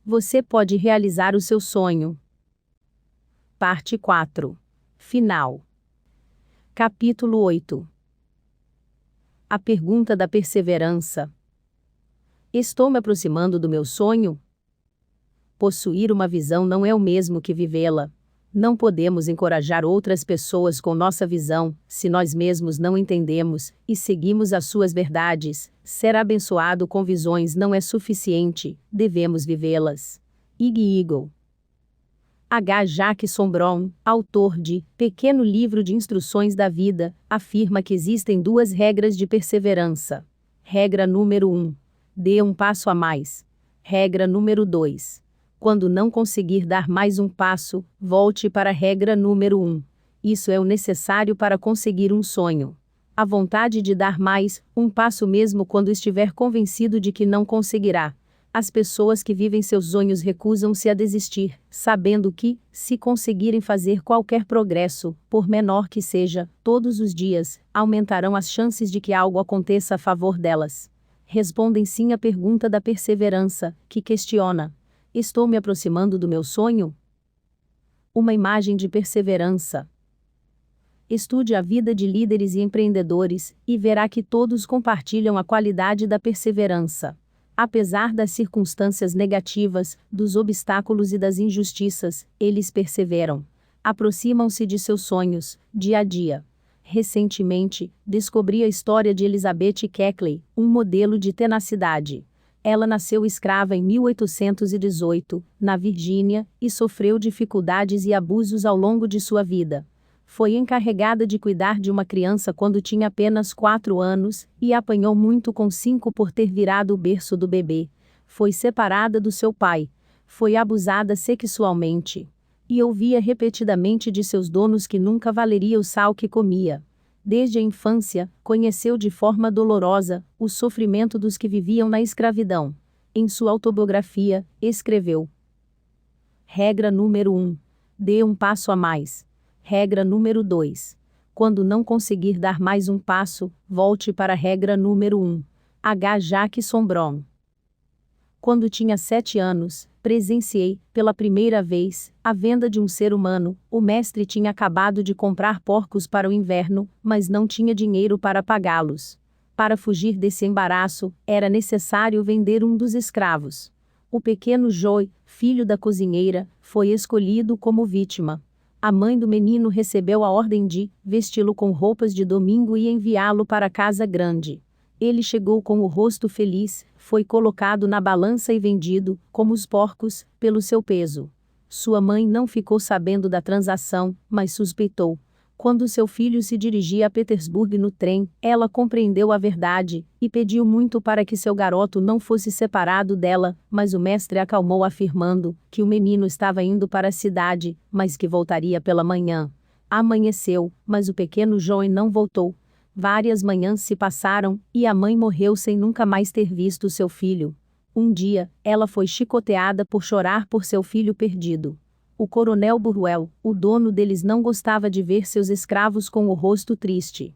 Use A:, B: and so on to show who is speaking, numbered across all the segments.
A: você pode realizar o seu sonho. Parte 4. Final. Capítulo 8. A pergunta da perseverança. Estou me aproximando do meu sonho? Possuir uma visão não é o mesmo que vivê-la. Não podemos encorajar outras pessoas com nossa visão, se nós mesmos não entendemos e seguimos as suas verdades. Ser abençoado com visões não é suficiente, devemos vivê-las. Ig Eagle. H. Jackson Brown, autor de Pequeno Livro de Instruções da Vida, afirma que existem duas regras de perseverança. Regra número 1. Dê um passo a mais. Regra número 2. Quando não conseguir dar mais um passo, volte para a regra número 1. Isso é o necessário para conseguir um sonho. A vontade de dar mais um passo mesmo quando estiver convencido de que não conseguirá. As pessoas que vivem seus sonhos recusam-se a desistir, sabendo que, se conseguirem fazer qualquer progresso, por menor que seja, todos os dias, aumentarão as chances de que algo aconteça a favor delas. Respondem sim à pergunta da perseverança, que questiona: estou me aproximando do meu sonho? Uma imagem de perseverança. Estude a vida de líderes e empreendedores, e verá que todos compartilham a qualidade da perseverança. Apesar das circunstâncias negativas, dos obstáculos e das injustiças, eles perseveram. Aproximam-se de seus sonhos, dia a dia. Recentemente, descobri a história de Elizabeth Keckley, um modelo de tenacidade. Ela nasceu escrava em 1818, na Virgínia, e sofreu dificuldades e abusos ao longo de sua vida. Foi encarregada de cuidar de uma criança quando tinha apenas 4 anos, e apanhou muito com 5 por ter virado o berço do bebê. Foi separada do seu pai. Foi abusada sexualmente. E ouvia repetidamente de seus donos que nunca valeria o sal que comia. Desde a infância, conheceu de forma dolorosa o sofrimento dos que viviam na escravidão. Em sua autobiografia, escreveu: Regra número 1. Dê um passo a mais. Regra número 2. Quando não conseguir dar mais um passo, volte para a regra número 1. H. Jackson Brown. Quando tinha 7 anos, presenciei, pela primeira vez, a venda de um ser humano. O mestre tinha acabado de comprar porcos para o inverno, mas não tinha dinheiro para pagá-los. Para fugir desse embaraço, era necessário vender um dos escravos. O pequeno Joe, filho da cozinheira, foi escolhido como vítima. A mãe do menino recebeu a ordem de vesti-lo com roupas de domingo e enviá-lo para a casa grande. Ele chegou com o rosto feliz, foi colocado na balança e vendido, como os porcos, pelo seu peso. Sua mãe não ficou sabendo da transação, mas suspeitou. Quando seu filho se dirigia a Petersburg no trem, ela compreendeu a verdade, e pediu muito para que seu garoto não fosse separado dela, mas o mestre acalmou afirmando que o menino estava indo para a cidade, mas que voltaria pela manhã. Amanheceu, mas o pequeno Joe não voltou. Várias manhãs se passaram, e a mãe morreu sem nunca mais ter visto seu filho. Um dia, ela foi chicoteada por chorar por seu filho perdido. O coronel Burwell, o dono deles, não gostava de ver seus escravos com o rosto triste.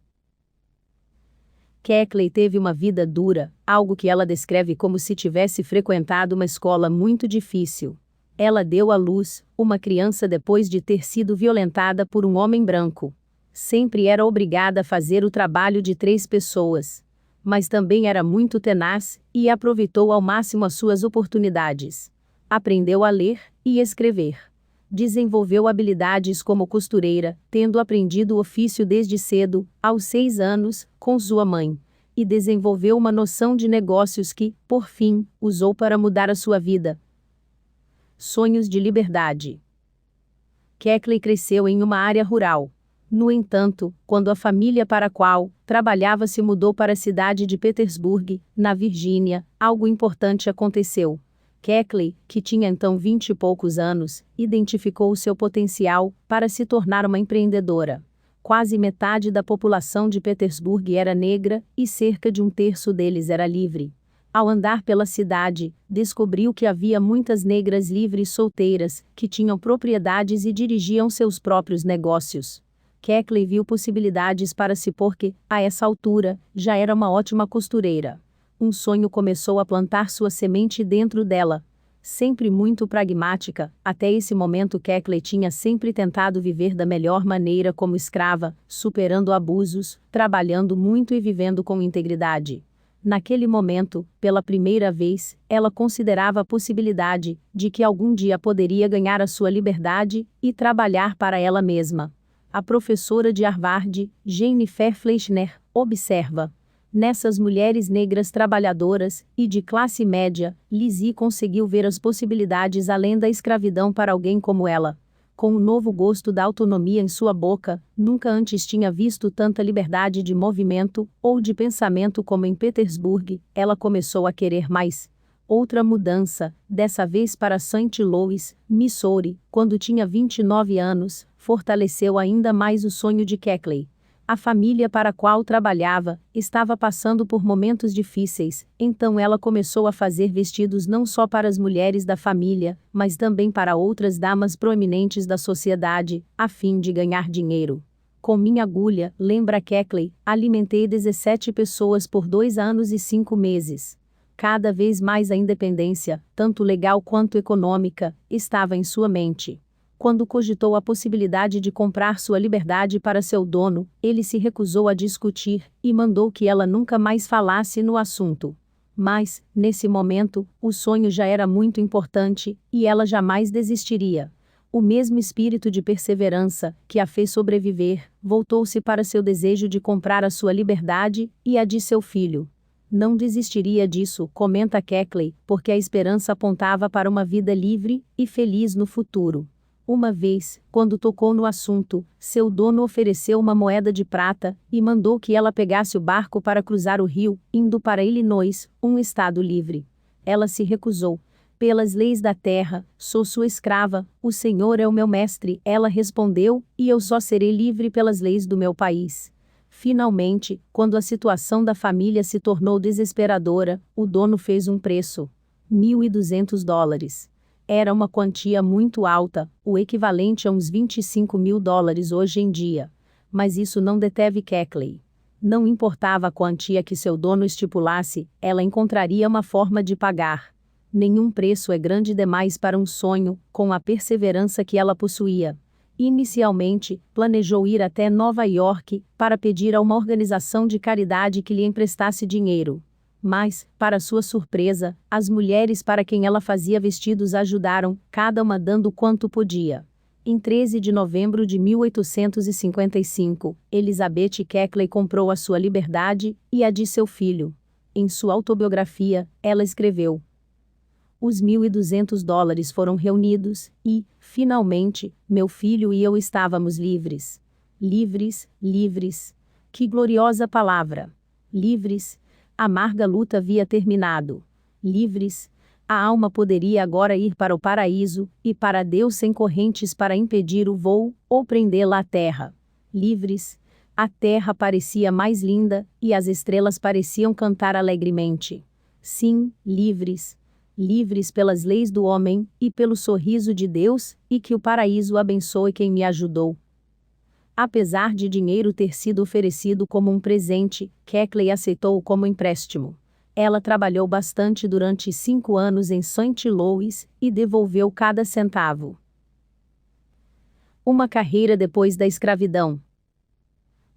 A: Keckley teve uma vida dura, algo que ela descreve como se tivesse frequentado uma escola muito difícil. Ela deu à luz uma criança depois de ter sido violentada por um homem branco. Sempre era obrigada a fazer o trabalho de 3 pessoas. Mas também era muito tenaz, e aproveitou ao máximo as suas oportunidades. Aprendeu a ler e escrever. Desenvolveu habilidades como costureira, tendo aprendido o ofício desde cedo, aos 6 anos, com sua mãe. E desenvolveu uma noção de negócios que, por fim, usou para mudar a sua vida. Sonhos de liberdade. Keckley cresceu em uma área rural. No entanto, quando a família para a qual trabalhava se mudou para a cidade de Petersburg, na Virgínia, algo importante aconteceu. Keckley, que tinha então 20 e poucos anos, identificou o seu potencial para se tornar uma empreendedora. Quase metade da população de Petersburg era negra, e cerca de 1/3 deles era livre. Ao andar pela cidade, descobriu que havia muitas negras livres solteiras, que tinham propriedades e dirigiam seus próprios negócios. Keckley viu possibilidades para si porque, a essa altura, já era uma ótima costureira. Um sonho começou a plantar sua semente dentro dela. Sempre muito pragmática, até esse momento Keckley tinha sempre tentado viver da melhor maneira como escrava, superando abusos, trabalhando muito e vivendo com integridade. Naquele momento, pela primeira vez, ela considerava a possibilidade de que algum dia poderia ganhar a sua liberdade e trabalhar para ela mesma. A professora de Harvard, Jennifer Fleischner, observa: nessas mulheres negras trabalhadoras e de classe média, Lizzie conseguiu ver as possibilidades além da escravidão para alguém como ela. Com o novo gosto da autonomia em sua boca, nunca antes tinha visto tanta liberdade de movimento ou de pensamento como em Petersburg. Ela começou a querer mais. Outra mudança, dessa vez para St. Louis, Missouri, quando tinha 29 anos, fortaleceu ainda mais o sonho de Keckley. A família para a qual trabalhava estava passando por momentos difíceis, então ela começou a fazer vestidos não só para as mulheres da família, mas também para outras damas proeminentes da sociedade, a fim de ganhar dinheiro. Com minha agulha, lembra Keckley, alimentei 17 pessoas por 2 anos e 5 meses. Cada vez mais a independência, tanto legal quanto econômica, estava em sua mente. Quando cogitou a possibilidade de comprar sua liberdade para seu dono, ele se recusou a discutir e mandou que ela nunca mais falasse no assunto. Mas, nesse momento, o sonho já era muito importante e ela jamais desistiria. O mesmo espírito de perseverança que a fez sobreviver voltou-se para seu desejo de comprar a sua liberdade e a de seu filho. Não desistiria disso, comenta Keckley, porque a esperança apontava para uma vida livre e feliz no futuro. Uma vez, quando tocou no assunto, seu dono ofereceu uma moeda de prata e mandou que ela pegasse o barco para cruzar o rio, indo para Illinois, um estado livre. Ela se recusou. Pelas leis da terra, sou sua escrava, o Senhor é o meu mestre, ela respondeu, e eu só serei livre pelas leis do meu país. Finalmente, quando a situação da família se tornou desesperadora, o dono fez um preço: $1.200. Era uma quantia muito alta, o equivalente a uns $25.000 hoje em dia. Mas isso não deteve Keckley. Não importava a quantia que seu dono estipulasse, ela encontraria uma forma de pagar. Nenhum preço é grande demais para um sonho, com a perseverança que ela possuía. Inicialmente, planejou ir até Nova York para pedir a uma organização de caridade que lhe emprestasse dinheiro. Mas, para sua surpresa, as mulheres para quem ela fazia vestidos ajudaram, cada uma dando quanto podia. Em 13 de novembro de 1855, Elizabeth Keckley comprou a sua liberdade e a de seu filho. Em sua autobiografia, ela escreveu: os $1.200 foram reunidos e, finalmente, meu filho e eu estávamos livres. Livres, livres. Que gloriosa palavra! Livres. A amarga luta havia terminado. Livres. A alma poderia agora ir para o paraíso, e para Deus sem correntes para impedir o voo, ou prendê-la à terra. Livres. A terra parecia mais linda, e as estrelas pareciam cantar alegremente. Sim, livres. Livres pelas leis do homem, e pelo sorriso de Deus, e que o paraíso abençoe quem me ajudou. Apesar de dinheiro ter sido oferecido como um presente, Keckley aceitou-o como empréstimo. Ela trabalhou bastante durante 5 anos em St. Louis, e devolveu cada centavo. Uma carreira depois da escravidão.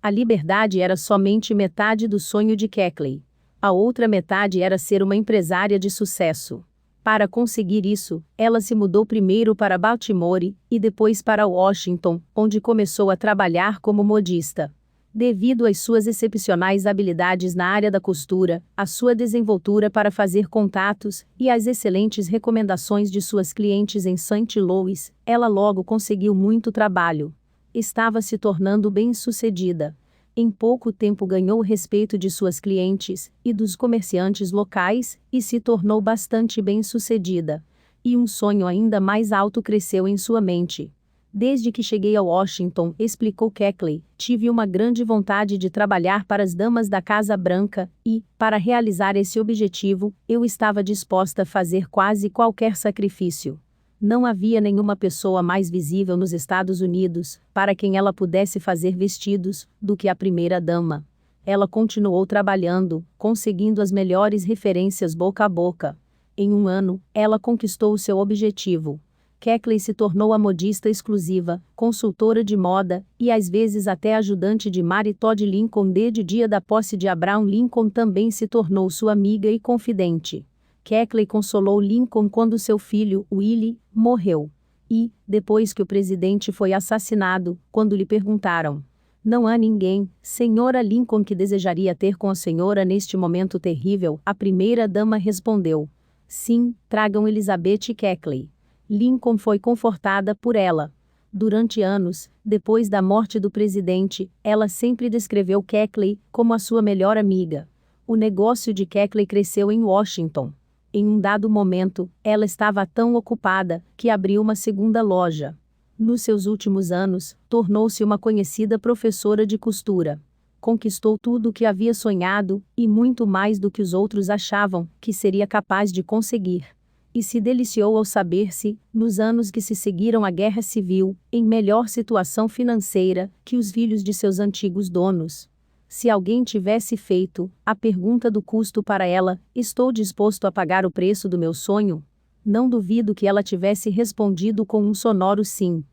A: A liberdade era somente metade do sonho de Keckley. A outra metade era ser uma empresária de sucesso. Para conseguir isso, ela se mudou primeiro para Baltimore e depois para Washington, onde começou a trabalhar como modista. Devido às suas excepcionais habilidades na área da costura, a sua desenvoltura para fazer contatos e as excelentes recomendações de suas clientes em St. Louis, ela logo conseguiu muito trabalho. Estava se tornando bem-sucedida. Em pouco tempo ganhou o respeito de suas clientes e dos comerciantes locais e se tornou bastante bem-sucedida. E um sonho ainda mais alto cresceu em sua mente. Desde que cheguei a Washington, explicou Keckley, tive uma grande vontade de trabalhar para as damas da Casa Branca e, para realizar esse objetivo, eu estava disposta a fazer quase qualquer sacrifício. Não havia nenhuma pessoa mais visível nos Estados Unidos, para quem ela pudesse fazer vestidos, do que a primeira-dama. Ela continuou trabalhando, conseguindo as melhores referências boca a boca. Em um ano, ela conquistou o seu objetivo. Keckley se tornou a modista exclusiva, consultora de moda, e às vezes até ajudante de Mary Todd Lincoln. Desde o dia da posse de Abraham Lincoln também se tornou sua amiga e confidente. Keckley consolou Lincoln quando seu filho, Willie, morreu. E, depois que o presidente foi assassinado, quando lhe perguntaram: "Não há ninguém, senhora Lincoln, que desejaria ter com a senhora neste momento terrível?", a primeira-dama respondeu: "Sim, tragam Elizabeth Keckley." Lincoln foi confortada por ela. Durante anos, depois da morte do presidente, ela sempre descreveu Keckley como a sua melhor amiga. O negócio de Keckley cresceu em Washington. Em um dado momento, ela estava tão ocupada que abriu uma segunda loja. Nos seus últimos anos, tornou-se uma conhecida professora de costura. Conquistou tudo o que havia sonhado, e muito mais do que os outros achavam que seria capaz de conseguir. E se deliciou ao saber-se, nos anos que se seguiram à Guerra Civil, em melhor situação financeira que os filhos de seus antigos donos. Se alguém tivesse feito a pergunta do custo para ela: "Estou disposto a pagar o preço do meu sonho?", não duvido que ela tivesse respondido com um sonoro sim.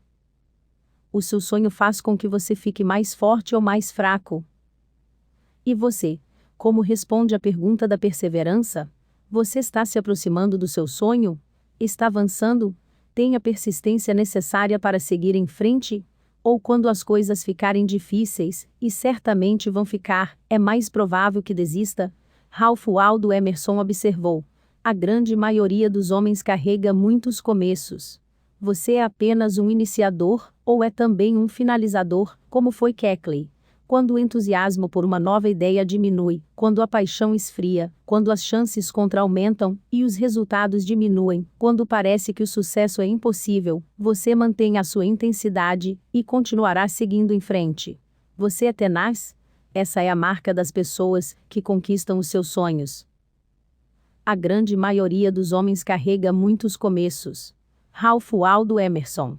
A: O seu sonho faz com que você fique mais forte ou mais fraco. E você? Como responde à pergunta da perseverança? Você está se aproximando do seu sonho? Está avançando? Tem a persistência necessária para seguir em frente? Ou quando as coisas ficarem difíceis, e certamente vão ficar, é mais provável que desista? Ralph Waldo Emerson observou: "A grande maioria dos homens carrega muitos começos. Você é apenas um iniciador, ou é também um finalizador, como foi Keckley. Quando o entusiasmo por uma nova ideia diminui, quando a paixão esfria, quando as chances aumentam e os resultados diminuem, quando parece que o sucesso é impossível, você mantém a sua intensidade e continuará seguindo em frente. Você é tenaz? Essa é a marca das pessoas que conquistam os seus sonhos. A grande maioria dos homens carrega muitos começos." Ralph Waldo Emerson.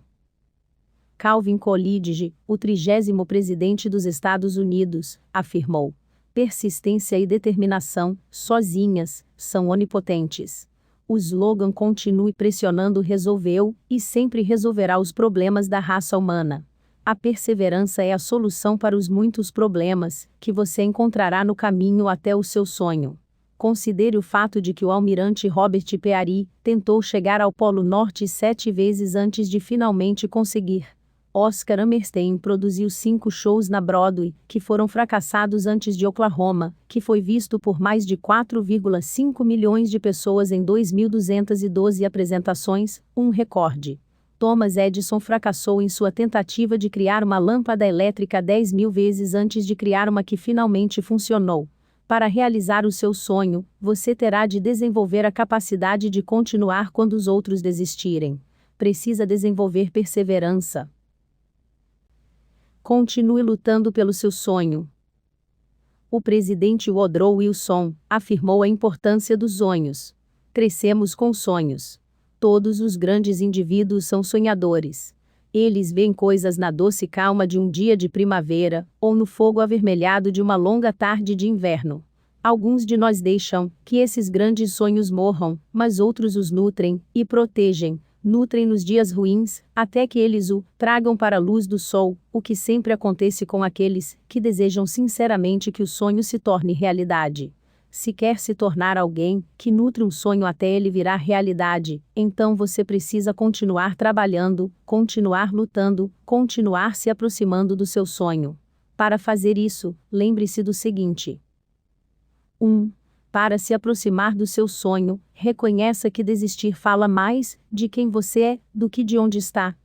A: Calvin Coolidge, o 30º presidente dos Estados Unidos, afirmou: "Persistência e determinação, sozinhas, são onipotentes." O slogan "Continue pressionando" resolveu, e sempre resolverá os problemas da raça humana. A perseverança é a solução para os muitos problemas que você encontrará no caminho até o seu sonho. Considere o fato de que o almirante Robert Peary tentou chegar ao Polo Norte 7 vezes antes de finalmente conseguir. Oscar Hammerstein produziu 5 shows na Broadway, que foram fracassados antes de Oklahoma, que foi visto por mais de 4,5 milhões de pessoas em 2.212 apresentações, um recorde. Thomas Edison fracassou em sua tentativa de criar uma lâmpada elétrica 10.000 vezes antes de criar uma que finalmente funcionou. Para realizar o seu sonho, você terá de desenvolver a capacidade de continuar quando os outros desistirem. Precisa desenvolver perseverança. Continue lutando pelo seu sonho. O presidente Woodrow Wilson afirmou a importância dos sonhos. Crescemos com sonhos. Todos os grandes indivíduos são sonhadores. Eles veem coisas na doce calma de um dia de primavera, ou no fogo avermelhado de uma longa tarde de inverno. Alguns de nós deixam que esses grandes sonhos morram, mas outros os nutrem e protegem. Nutrem nos dias ruins, até que eles o tragam para a luz do sol, o que sempre acontece com aqueles que desejam sinceramente que o sonho se torne realidade. Se quer se tornar alguém que nutre um sonho até ele virar realidade, então você precisa continuar trabalhando, continuar lutando, continuar se aproximando do seu sonho. Para fazer isso, lembre-se do seguinte: 1. Para se aproximar do seu sonho, reconheça que desistir fala mais de quem você é do que de onde está.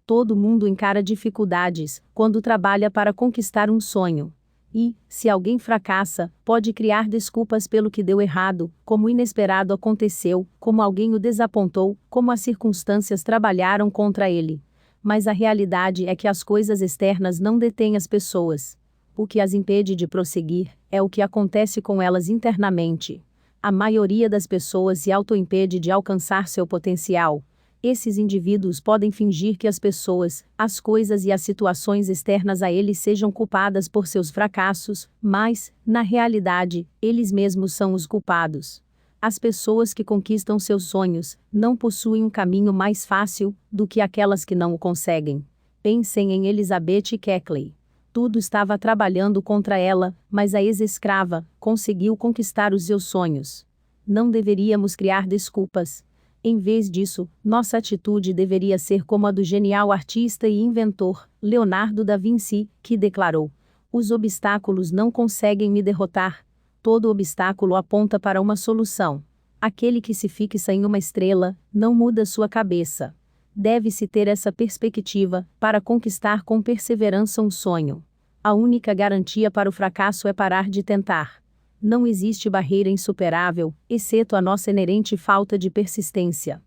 A: Todo mundo encara dificuldades quando trabalha para conquistar um sonho. E, se alguém fracassa, pode criar desculpas pelo que deu errado, como o inesperado aconteceu, como alguém o desapontou, como as circunstâncias trabalharam contra ele. Mas a realidade é que as coisas externas não detêm as pessoas. O que as impede de prosseguir é o que acontece com elas internamente. A maioria das pessoas se auto-impede de alcançar seu potencial. Esses indivíduos podem fingir que as pessoas, as coisas e as situações externas a eles sejam culpadas por seus fracassos, mas, na realidade, eles mesmos são os culpados. As pessoas que conquistam seus sonhos não possuem um caminho mais fácil do que aquelas que não o conseguem. Pensem em Elizabeth Keckley. Tudo estava trabalhando contra ela, mas a ex-escrava conseguiu conquistar os seus sonhos. Não deveríamos criar desculpas. Em vez disso, nossa atitude deveria ser como a do genial artista e inventor, Leonardo da Vinci, que declarou: "Os obstáculos não conseguem me derrotar. Todo obstáculo aponta para uma solução. Aquele que se fixa em uma estrela, não muda sua cabeça." Deve-se ter essa perspectiva, para conquistar com perseverança um sonho. A única garantia para o fracasso é parar de tentar. Não existe barreira insuperável, exceto a nossa inerente falta de persistência.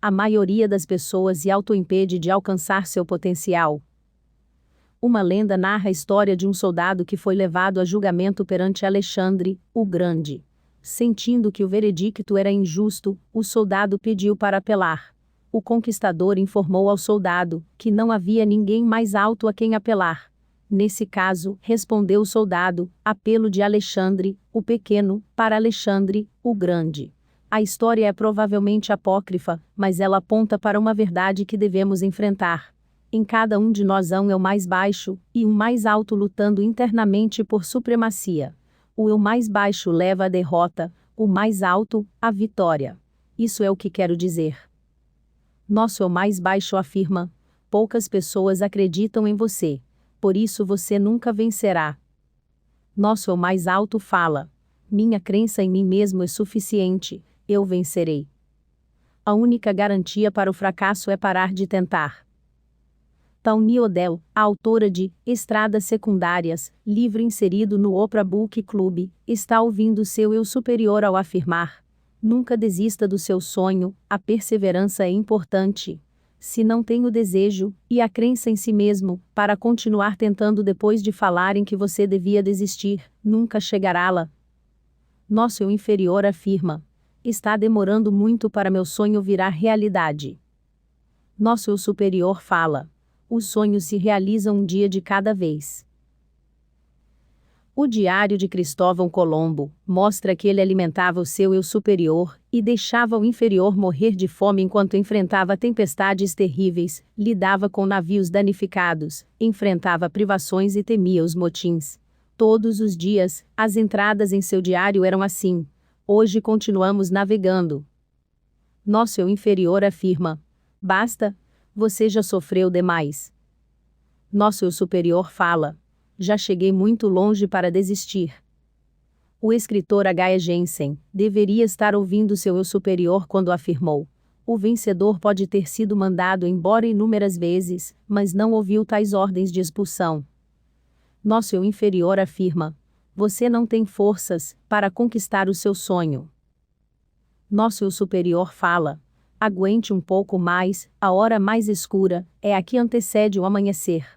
A: A maioria das pessoas se auto-impede de alcançar seu potencial. Uma lenda narra a história de um soldado que foi levado a julgamento perante Alexandre, o Grande. Sentindo que o veredicto era injusto, o soldado pediu para apelar. O conquistador informou ao soldado que não havia ninguém mais alto a quem apelar. Nesse caso, respondeu o soldado, apelo de Alexandre, o Pequeno, para Alexandre, o Grande. A história é provavelmente apócrifa, mas ela aponta para uma verdade que devemos enfrentar. Em cada um de nós há um eu mais baixo, e um mais alto lutando internamente por supremacia. O eu mais baixo leva à derrota, o mais alto, à vitória. Isso é o que quero dizer. Nosso eu mais baixo afirma: poucas pessoas acreditam em você. Por isso você nunca vencerá. Nosso eu mais alto fala: minha crença em mim mesmo é suficiente, eu vencerei. A única garantia para o fracasso é parar de tentar. Tawny Odell, a autora de Estradas Secundárias, livro inserido no Oprah Book Club, está ouvindo seu eu superior ao afirmar: nunca desista do seu sonho, a perseverança é importante. Se não tem o desejo e a crença em si mesmo, para continuar tentando depois de falarem que você devia desistir, nunca chegará lá. Nosso eu inferior afirma: está demorando muito para meu sonho virar realidade. Nosso eu superior fala: os sonhos se realizam um dia de cada vez. O Diário de Cristóvão Colombo mostra que ele alimentava o seu eu superior e deixava o inferior morrer de fome enquanto enfrentava tempestades terríveis, lidava com navios danificados, enfrentava privações e temia os motins. Todos os dias, as entradas em seu diário eram assim: hoje continuamos navegando. Nosso eu inferior afirma: basta, você já sofreu demais. Nosso eu superior fala: já cheguei muito longe para desistir. O escritor H. Jensen deveria estar ouvindo seu eu superior quando afirmou: o vencedor pode ter sido mandado embora inúmeras vezes, mas não ouviu tais ordens de expulsão. Nosso eu inferior afirma: você não tem forças para conquistar o seu sonho. Nosso eu superior fala: aguente um pouco mais, a hora mais escura é a que antecede o amanhecer.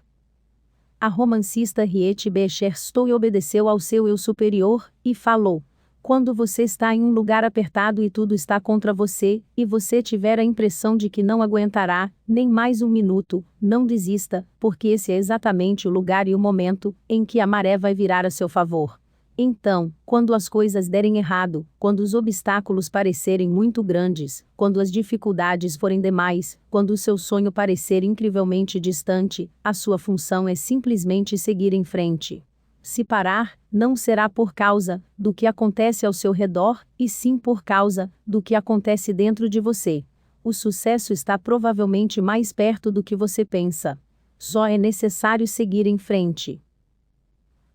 A: A romancista Henriette Beecher Stowe obedeceu ao seu eu superior e falou: quando você está em um lugar apertado e tudo está contra você, e você tiver a impressão de que não aguentará nem mais um minuto, não desista, porque esse é exatamente o lugar e o momento em que a maré vai virar a seu favor. Então, quando as coisas derem errado, quando os obstáculos parecerem muito grandes, quando as dificuldades forem demais, quando o seu sonho parecer incrivelmente distante, a sua função é simplesmente seguir em frente. Se parar, não será por causa do que acontece ao seu redor, e sim por causa do que acontece dentro de você. O sucesso está provavelmente mais perto do que você pensa. Só é necessário seguir em frente.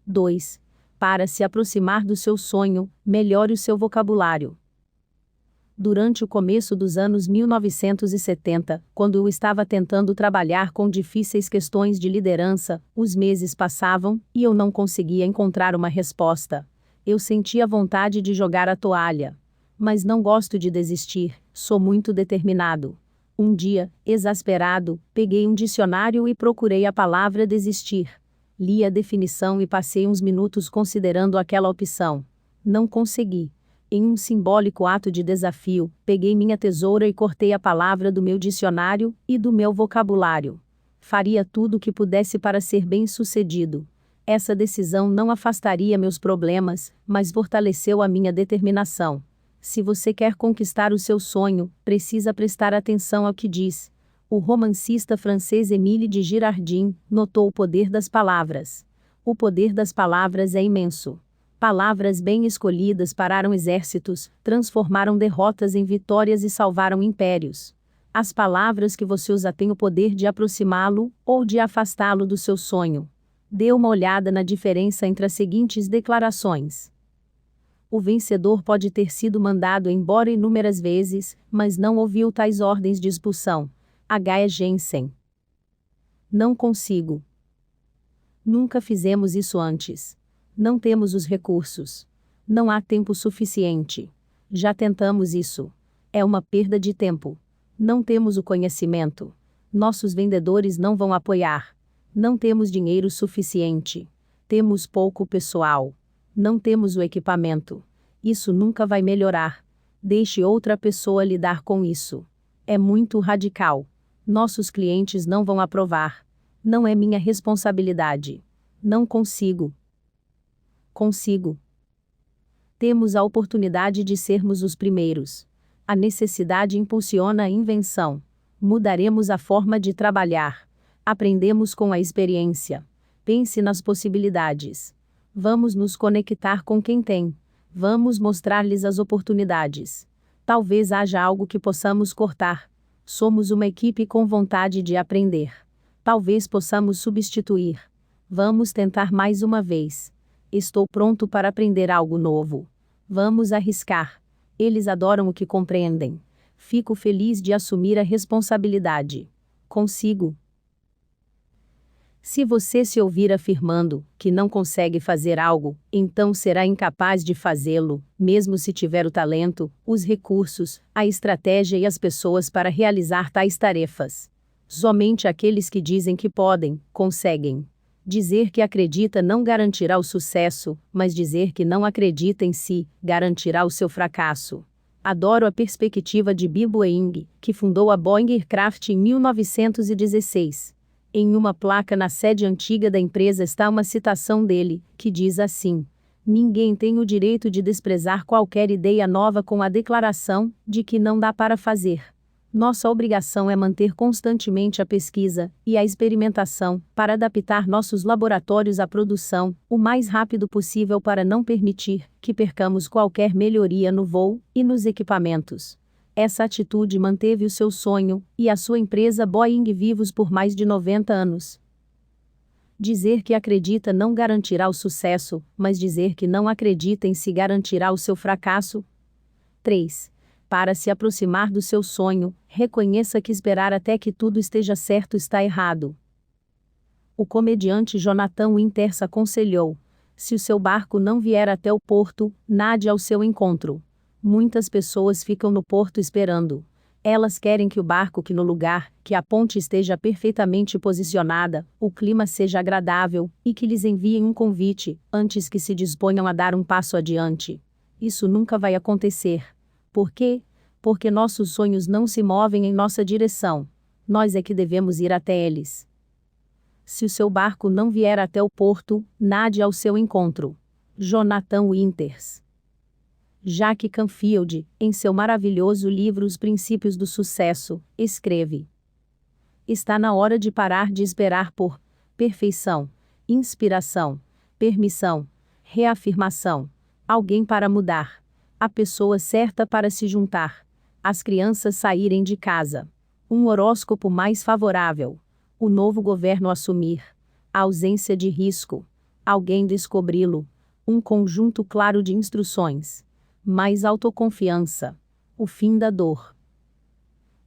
A: 2. Para se aproximar do seu sonho, melhore o seu vocabulário. Durante o começo dos anos 1970, quando eu estava tentando trabalhar com difíceis questões de liderança, os meses passavam e eu não conseguia encontrar uma resposta. Eu sentia vontade de jogar a toalha. Mas não gosto de desistir, sou muito determinado. Um dia, exasperado, peguei um dicionário e procurei a palavra desistir. Li a definição e passei uns minutos considerando aquela opção. Não consegui. Em um simbólico ato de desafio, peguei minha tesoura e cortei a palavra do meu dicionário e do meu vocabulário. Faria tudo o que pudesse para ser bem-sucedido. Essa decisão não afastaria meus problemas, mas fortaleceu a minha determinação. Se você quer conquistar o seu sonho, precisa prestar atenção ao que diz. O romancista francês Émile de Girardin notou o poder das palavras. O poder das palavras é imenso. Palavras bem escolhidas pararam exércitos, transformaram derrotas em vitórias e salvaram impérios. As palavras que você usa têm o poder de aproximá-lo ou de afastá-lo do seu sonho. Dê uma olhada na diferença entre as seguintes declarações. O vencedor pode ter sido mandado embora inúmeras vezes, mas não ouviu tais ordens de expulsão. H. Jensen. Não consigo. Nunca fizemos isso antes. Não temos os recursos. Não há tempo suficiente. Já tentamos isso. É uma perda de tempo. Não temos o conhecimento. Nossos vendedores não vão apoiar. Não temos dinheiro suficiente. Temos pouco pessoal. Não temos o equipamento. Isso nunca vai melhorar. Deixe outra pessoa lidar com isso. É muito radical. Nossos clientes não vão aprovar. Não é minha responsabilidade. Não consigo. Consigo. Temos a oportunidade de sermos os primeiros. A necessidade impulsiona a invenção. Mudaremos a forma de trabalhar. Aprendemos com a experiência. Pense nas possibilidades. Vamos nos conectar com quem tem. Vamos mostrar-lhes as oportunidades. Talvez haja algo que possamos cortar. Somos uma equipe com vontade de aprender. Talvez possamos substituir. Vamos tentar mais uma vez. Estou pronto para aprender algo novo. Vamos arriscar. Eles adoram o que compreendem. Fico feliz de assumir a responsabilidade. Consigo. Se você se ouvir afirmando que não consegue fazer algo, então será incapaz de fazê-lo, mesmo se tiver o talento, os recursos, a estratégia e as pessoas para realizar tais tarefas. Somente aqueles que dizem que podem, conseguem. Dizer que acredita não garantirá o sucesso, mas dizer que não acredita em si, garantirá o seu fracasso. Adoro a perspectiva de Bill Boeing, que fundou a Boeing Aircraft em 1916. Em uma placa na sede antiga da empresa está uma citação dele, que diz assim: ninguém tem o direito de desprezar qualquer ideia nova com a declaração de que não dá para fazer. Nossa obrigação é manter constantemente a pesquisa e a experimentação, para adaptar nossos laboratórios à produção, o mais rápido possível para não permitir que percamos qualquer melhoria no voo e nos equipamentos. Essa atitude manteve o seu sonho e a sua empresa Boeing vivos por mais de 90 anos. Dizer que acredita não garantirá o sucesso, mas dizer que não acredita em si garantirá o seu fracasso. 3. Para se aproximar do seu sonho, reconheça que esperar até que tudo esteja certo está errado. O comediante Jonathan Winters aconselhou: se o seu barco não vier até o porto, nade ao seu encontro. Muitas pessoas ficam no porto esperando. Elas querem que o barco que no lugar, que a ponte esteja perfeitamente posicionada, o clima seja agradável, e que lhes enviem um convite, antes que se disponham a dar um passo adiante. Isso nunca vai acontecer. Por quê? Porque nossos sonhos não se movem em nossa direção. Nós é que devemos ir até eles. Se o seu barco não vier até o porto, nade ao seu encontro. Jonathan Winters. Jack Canfield, em seu maravilhoso livro Os Princípios do Sucesso, escreve: está na hora de parar de esperar por perfeição, inspiração, permissão, reafirmação, alguém para mudar, a pessoa certa para se juntar, as crianças saírem de casa, um horóscopo mais favorável, o novo governo assumir, a ausência de risco, alguém descobri-lo, um conjunto claro de instruções. Mais autoconfiança. O fim da dor.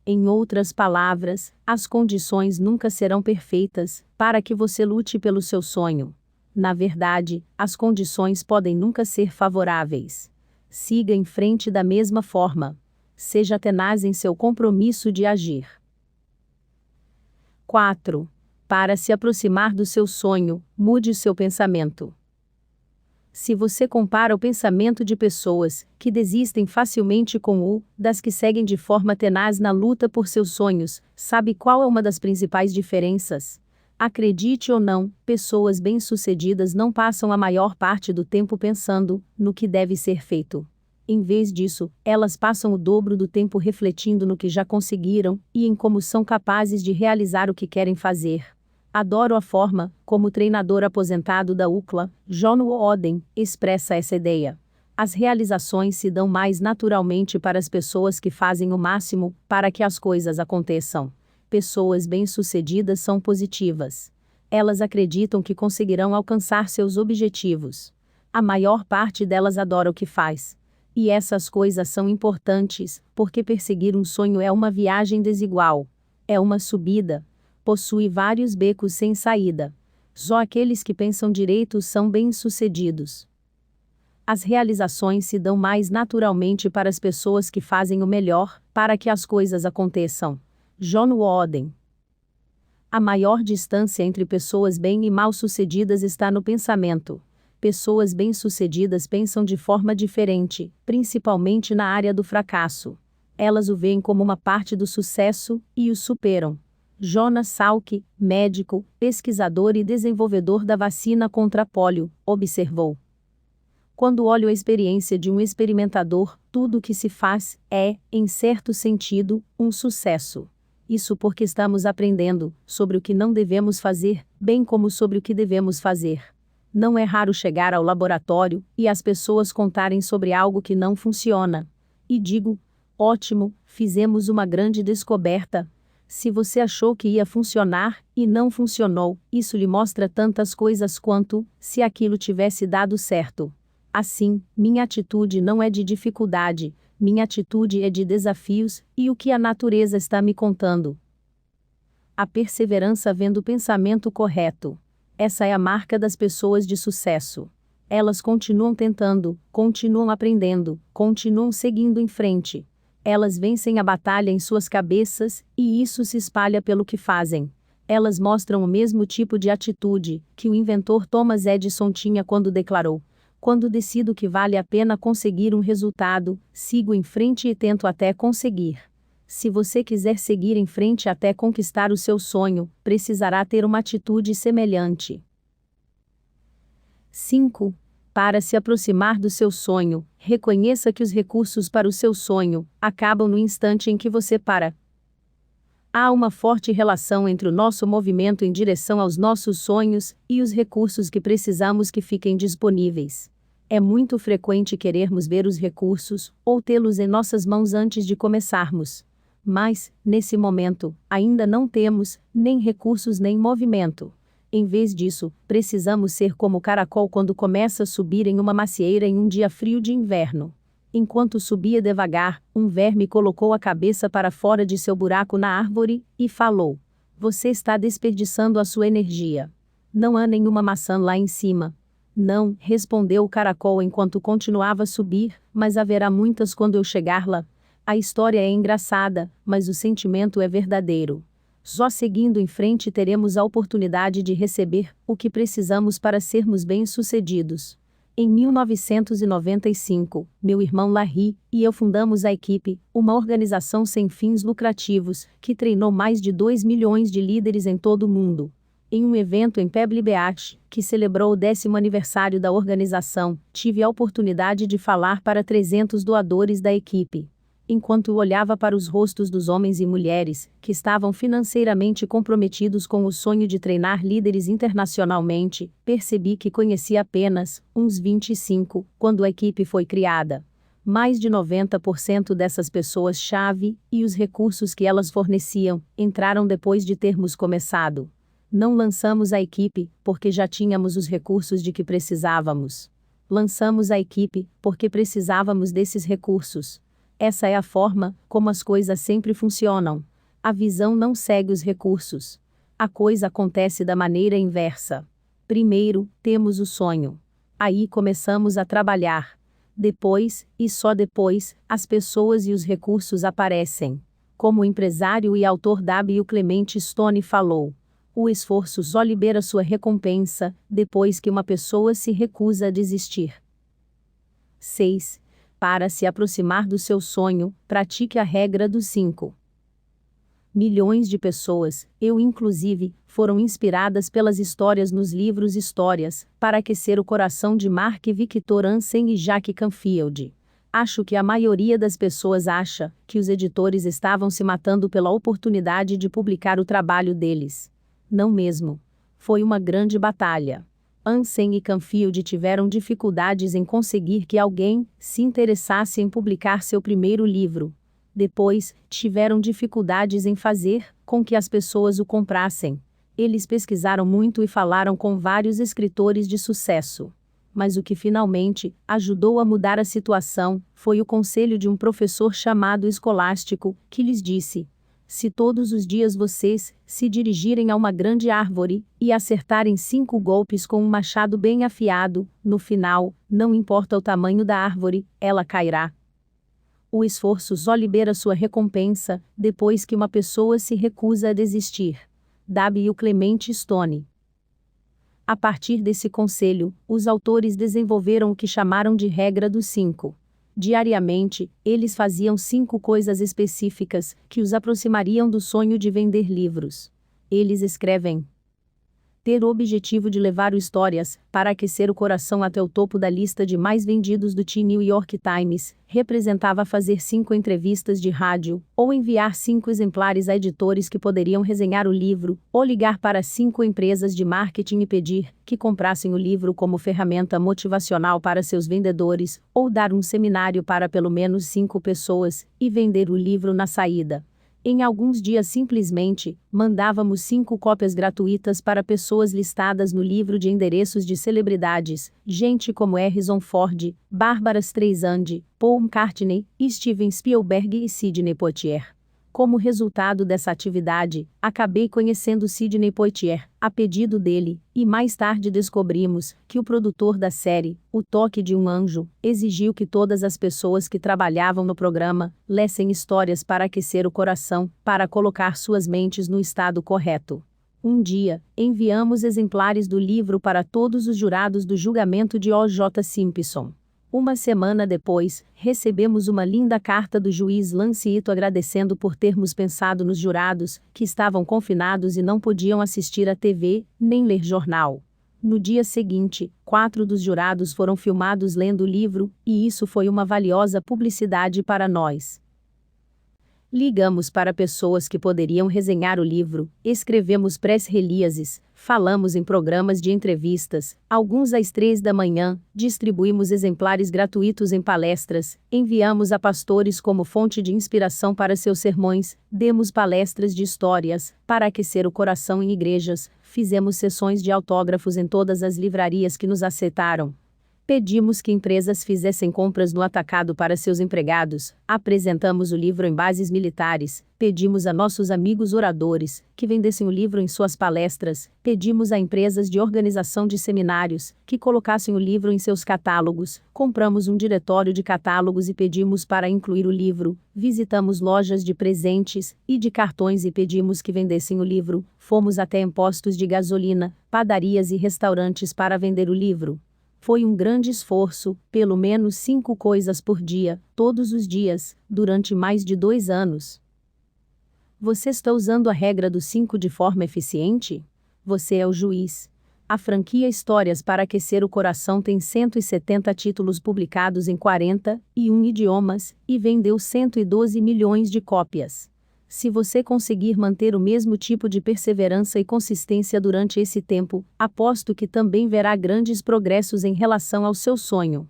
A: Em outras palavras, as condições nunca serão perfeitas para que você lute pelo seu sonho. Na verdade, as condições podem nunca ser favoráveis. Siga em frente da mesma forma. Seja tenaz em seu compromisso de agir. 4. Para se aproximar do seu sonho, mude o seu pensamento. Se você compara o pensamento de pessoas que desistem facilmente com o das que seguem de forma tenaz na luta por seus sonhos, sabe qual é uma das principais diferenças? Acredite ou não, pessoas bem-sucedidas não passam a maior parte do tempo pensando no que deve ser feito. Em vez disso, elas passam o dobro do tempo refletindo no que já conseguiram e em como são capazes de realizar o que querem fazer. Adoro a forma como o treinador aposentado da UCLA, John Wooden, expressa essa ideia. As realizações se dão mais naturalmente para as pessoas que fazem o máximo para que as coisas aconteçam. Pessoas bem-sucedidas são positivas. Elas acreditam que conseguirão alcançar seus objetivos. A maior parte delas adora o que faz. E essas coisas são importantes, porque perseguir um sonho é uma viagem desigual. É uma subida. Possui vários becos sem saída. Só aqueles que pensam direito são bem-sucedidos. As realizações se dão mais naturalmente para as pessoas que fazem o melhor, para que as coisas aconteçam. John Wooden. A maior distância entre pessoas bem e mal-sucedidas está no pensamento. Pessoas bem-sucedidas pensam de forma diferente, principalmente na área do fracasso. Elas o veem como uma parte do sucesso e o superam. Jonas Salk, médico, pesquisador e desenvolvedor da vacina contra a pólio, observou: quando olho a experiência de um experimentador, tudo o que se faz é, em certo sentido, um sucesso. Isso porque estamos aprendendo sobre o que não devemos fazer, bem como sobre o que devemos fazer. Não é raro chegar ao laboratório e as pessoas contarem sobre algo que não funciona. E digo: ótimo, fizemos uma grande descoberta. Se você achou que ia funcionar e não funcionou, isso lhe mostra tantas coisas quanto se aquilo tivesse dado certo. Assim, minha atitude não é de dificuldade, minha atitude é de desafios e o que a natureza está me contando. A perseverança vem do pensamento correto. Essa é a marca das pessoas de sucesso. Elas continuam tentando, continuam aprendendo, continuam seguindo em frente. Elas vencem a batalha em suas cabeças, e isso se espalha pelo que fazem. Elas mostram o mesmo tipo de atitude que o inventor Thomas Edison tinha quando declarou: quando decido que vale a pena conseguir um resultado, sigo em frente e tento até conseguir. Se você quiser seguir em frente até conquistar o seu sonho, precisará ter uma atitude semelhante. 5. Para se aproximar do seu sonho, reconheça que os recursos para o seu sonho acabam no instante em que você para. Há uma forte relação entre o nosso movimento em direção aos nossos sonhos e os recursos que precisamos que fiquem disponíveis. É muito frequente querermos ver os recursos ou tê-los em nossas mãos antes de começarmos. Mas, nesse momento, ainda não temos nem recursos nem movimento. Em vez disso, precisamos ser como o caracol quando começa a subir em uma macieira em um dia frio de inverno. Enquanto subia devagar, um verme colocou a cabeça para fora de seu buraco na árvore e falou: você está desperdiçando a sua energia. Não há nenhuma maçã lá em cima. Não, respondeu o caracol enquanto continuava a subir, mas haverá muitas quando eu chegar lá. A história é engraçada, mas o sentimento é verdadeiro. Só seguindo em frente teremos a oportunidade de receber o que precisamos para sermos bem-sucedidos. Em 1995, meu irmão Larry e eu fundamos a equipe, uma organização sem fins lucrativos, que treinou mais de 2 milhões de líderes em todo o mundo. Em um evento em Pebble Beach, que celebrou o 10º aniversário da organização, tive a oportunidade de falar para 300 doadores da equipe. Enquanto olhava para os rostos dos homens e mulheres, que estavam financeiramente comprometidos com o sonho de treinar líderes internacionalmente, percebi que conhecia apenas uns 25, quando a equipe foi criada. Mais de 90% dessas pessoas-chave, e os recursos que elas forneciam, entraram depois de termos começado. Não lançamos a equipe, porque já tínhamos os recursos de que precisávamos. Lançamos a equipe, porque precisávamos desses recursos. Essa é a forma como as coisas sempre funcionam. A visão não segue os recursos. A coisa acontece da maneira inversa. Primeiro, temos o sonho. Aí começamos a trabalhar. Depois, e só depois, as pessoas e os recursos aparecem. Como o empresário e autor W. Clement Stone falou: o esforço só libera sua recompensa depois que uma pessoa se recusa a desistir. 6. Para se aproximar do seu sonho, pratique a regra dos 5. Milhões de pessoas, eu inclusive, foram inspiradas pelas histórias nos livros Histórias, para aquecer o coração de Mark Victor Hansen e Jack Canfield. Acho que a maioria das pessoas acha que os editores estavam se matando pela oportunidade de publicar o trabalho deles. Não mesmo. Foi uma grande batalha. Ansem e Canfield tiveram dificuldades em conseguir que alguém se interessasse em publicar seu primeiro livro. Depois, tiveram dificuldades em fazer com que as pessoas o comprassem. Eles pesquisaram muito e falaram com vários escritores de sucesso. Mas o que finalmente ajudou a mudar a situação foi o conselho de um professor chamado Escolástico, que lhes disse: se todos os dias vocês se dirigirem a uma grande árvore e acertarem 5 golpes com um machado bem afiado, no final, não importa o tamanho da árvore, ela cairá. O esforço só libera sua recompensa depois que uma pessoa se recusa a desistir. W. Clement Stone. A partir desse conselho, os autores desenvolveram o que chamaram de regra dos 5. Diariamente, eles faziam 5 coisas específicas que os aproximariam do sonho de vender livros. Eles escrevem: ter o objetivo de levar histórias para aquecer o coração até o topo da lista de mais vendidos do The New York Times, representava fazer 5 entrevistas de rádio, ou enviar 5 exemplares a editores que poderiam resenhar o livro, ou ligar para 5 empresas de marketing e pedir que comprassem o livro como ferramenta motivacional para seus vendedores, ou dar um seminário para pelo menos 5 pessoas, e vender o livro na saída. Em alguns dias simplesmente, mandávamos 5 cópias gratuitas para pessoas listadas no livro de endereços de celebridades, gente como Harrison Ford, Barbara Streisand, Paul McCartney, Steven Spielberg e Sidney Poitier. Como resultado dessa atividade, acabei conhecendo Sidney Poitier, a pedido dele, e mais tarde descobrimos que o produtor da série, O Toque de um Anjo, exigiu que todas as pessoas que trabalhavam no programa lessem histórias para aquecer o coração, para colocar suas mentes no estado correto. Um dia, enviamos exemplares do livro para todos os jurados do julgamento de O.J. Simpson. Uma semana depois, recebemos uma linda carta do juiz Lance Ito agradecendo por termos pensado nos jurados, que estavam confinados e não podiam assistir à TV, nem ler jornal. No dia seguinte, 4 dos jurados foram filmados lendo o livro, e isso foi uma valiosa publicidade para nós. Ligamos para pessoas que poderiam resenhar o livro, escrevemos press releases, falamos em programas de entrevistas, alguns às 3 da manhã, distribuímos exemplares gratuitos em palestras, enviamos a pastores como fonte de inspiração para seus sermões, demos palestras de histórias, para aquecer o coração em igrejas, fizemos sessões de autógrafos em todas as livrarias que nos aceitaram. Pedimos que empresas fizessem compras no atacado para seus empregados, apresentamos o livro em bases militares, pedimos a nossos amigos oradores que vendessem o livro em suas palestras, pedimos a empresas de organização de seminários que colocassem o livro em seus catálogos, compramos um diretório de catálogos e pedimos para incluir o livro, visitamos lojas de presentes e de cartões e pedimos que vendessem o livro, fomos até em postos de gasolina, padarias e restaurantes para vender o livro. Foi um grande esforço, pelo menos 5 coisas por dia, todos os dias, durante mais de 2 anos. Você está usando a regra dos 5 de forma eficiente? Você é o juiz. A franquia Histórias para Aquecer o Coração tem 170 títulos publicados em 41 idiomas, e vendeu 112 milhões de cópias. Se você conseguir manter o mesmo tipo de perseverança e consistência durante esse tempo, aposto que também verá grandes progressos em relação ao seu sonho.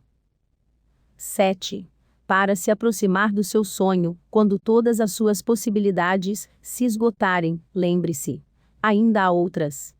A: 7. Para se aproximar do seu sonho, quando todas as suas possibilidades se esgotarem, lembre-se: ainda há outras.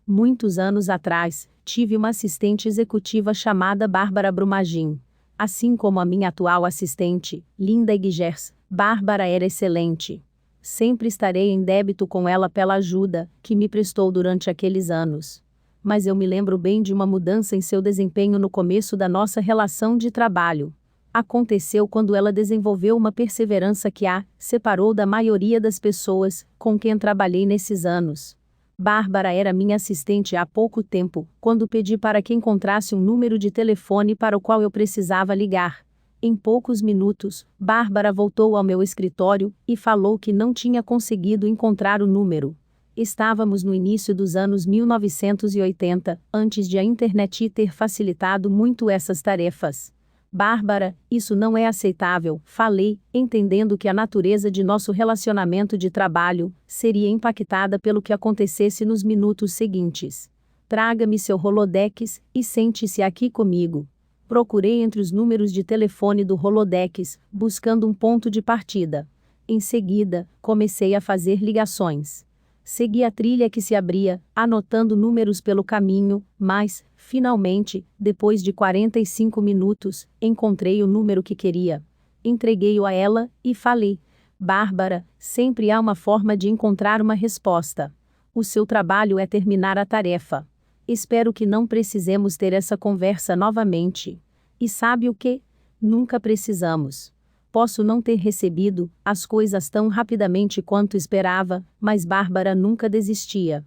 A: Muitos anos atrás, tive uma assistente executiva chamada Bárbara Brumagin. Assim como a minha atual assistente, Linda Eggers, Bárbara era excelente. Sempre estarei em débito com ela pela ajuda que me prestou durante aqueles anos. Mas eu me lembro bem de uma mudança em seu desempenho no começo da nossa relação de trabalho. Aconteceu quando ela desenvolveu uma perseverança que a separou da maioria das pessoas com quem trabalhei nesses anos. Bárbara era minha assistente há pouco tempo, quando pedi para que encontrasse um número de telefone para o qual eu precisava ligar. Em poucos minutos, Bárbara voltou ao meu escritório e falou que não tinha conseguido encontrar o número. Estávamos no início dos anos 1980, antes de a internet ter facilitado muito essas tarefas. Bárbara, isso não é aceitável, falei, entendendo que a natureza de nosso relacionamento de trabalho seria impactada pelo que acontecesse nos minutos seguintes. Traga-me seu Rolodex e sente-se aqui comigo. Procurei entre os números de telefone do Rolodex, buscando um ponto de partida. Em seguida, comecei a fazer ligações. Segui a trilha que se abria, anotando números pelo caminho, mas, finalmente, depois de 45 minutos, encontrei o número que queria. Entreguei-o a ela e falei: Bárbara, sempre há uma forma de encontrar uma resposta. O seu trabalho é terminar a tarefa. Espero que não precisemos ter essa conversa novamente. E sabe o que? Nunca precisamos. Posso não ter recebido as coisas tão rapidamente quanto esperava, mas Bárbara nunca desistia.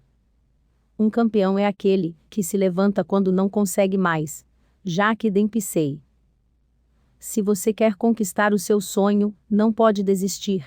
A: Um campeão é aquele que se levanta quando não consegue mais. Jacques Dempsey. Se você quer conquistar o seu sonho, não pode desistir.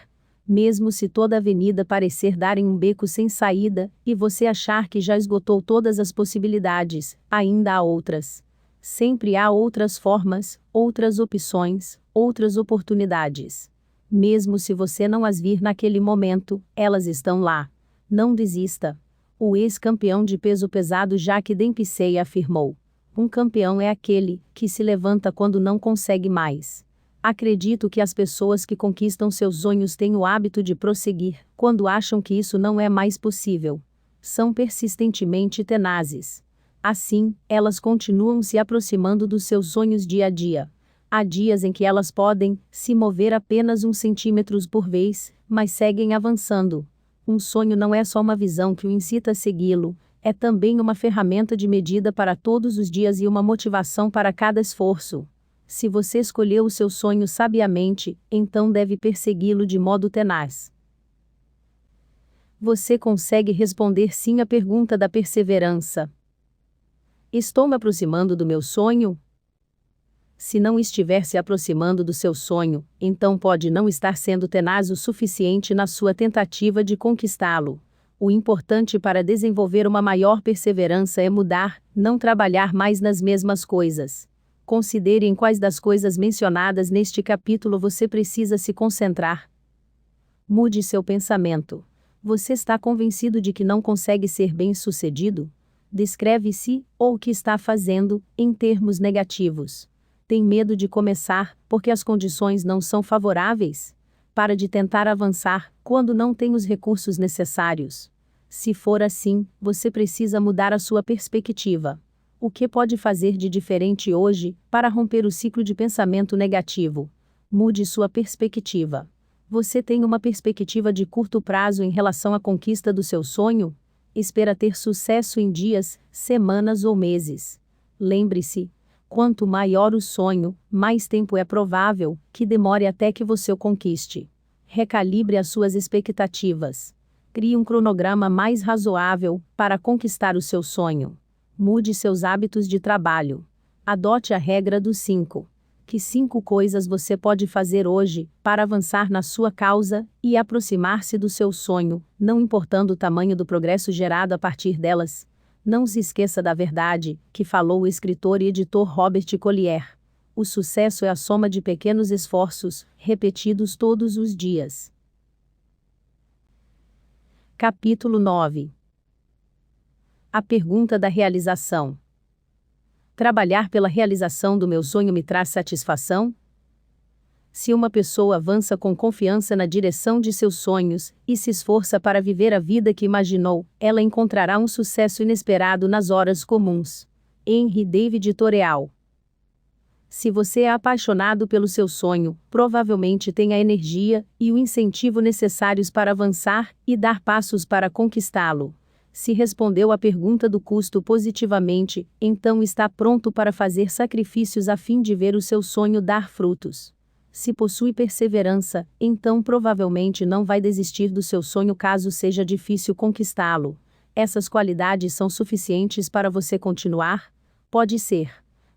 A: Mesmo se toda a avenida parecer dar em um beco sem saída, e você achar que já esgotou todas as possibilidades, ainda há outras. Sempre há outras formas, outras opções, outras oportunidades. Mesmo se você não as vir naquele momento, elas estão lá. Não desista. O ex-campeão de peso pesado Jacques Dempsey afirmou: um campeão é aquele que se levanta quando não consegue mais. Acredito que as pessoas que conquistam seus sonhos têm o hábito de prosseguir quando acham que isso não é mais possível. São persistentemente tenazes. Assim, elas continuam se aproximando dos seus sonhos dia a dia. Há dias em que elas podem se mover apenas 1 centímetro por vez, mas seguem avançando. Um sonho não é só uma visão que o incita a segui-lo, é também uma ferramenta de medida para todos os dias e uma motivação para cada esforço. Se você escolheu o seu sonho sabiamente, então deve persegui-lo de modo tenaz. Você consegue responder sim à pergunta da perseverança. Estou me aproximando do meu sonho? Se não estiver se aproximando do seu sonho, então pode não estar sendo tenaz o suficiente na sua tentativa de conquistá-lo. O importante para desenvolver uma maior perseverança é mudar, não trabalhar mais nas mesmas coisas. Considere em quais das coisas mencionadas neste capítulo você precisa se concentrar. Mude seu pensamento. Você está convencido de que não consegue ser bem-sucedido? Descreve-se, ou o que está fazendo, em termos negativos. Tem medo de começar, porque as condições não são favoráveis? Para de tentar avançar, quando não tem os recursos necessários. Se for assim, você precisa mudar a sua perspectiva. O que pode fazer de diferente hoje, para romper o ciclo de pensamento negativo? Mude sua perspectiva. Você tem uma perspectiva de curto prazo em relação à conquista do seu sonho? Espera ter sucesso em dias, semanas ou meses. Lembre-se, quanto maior o sonho, mais tempo é provável que demore até que você o conquiste. Recalibre as suas expectativas. Crie um cronograma mais razoável para conquistar o seu sonho. Mude seus hábitos de trabalho. Adote a regra dos 5. Que 5 coisas você pode fazer hoje para avançar na sua causa e aproximar-se do seu sonho, não importando o tamanho do progresso gerado a partir delas? Não se esqueça da verdade, que falou o escritor e editor Robert Collier. O sucesso é a soma de pequenos esforços, repetidos todos os dias. Capítulo 9. A pergunta da realização. Trabalhar pela realização do meu sonho me traz satisfação? Se uma pessoa avança com confiança na direção de seus sonhos, e se esforça para viver a vida que imaginou, ela encontrará um sucesso inesperado nas horas comuns. Henry David Thoreau. Se você é apaixonado pelo seu sonho, provavelmente tem a energia e o incentivo necessários para avançar e dar passos para conquistá-lo. Se respondeu à pergunta do custo positivamente, então está pronto para fazer sacrifícios a fim de ver o seu sonho dar frutos. Se possui perseverança, então provavelmente não vai desistir do seu sonho caso seja difícil conquistá-lo. Essas qualidades são suficientes para você continuar? Pode ser.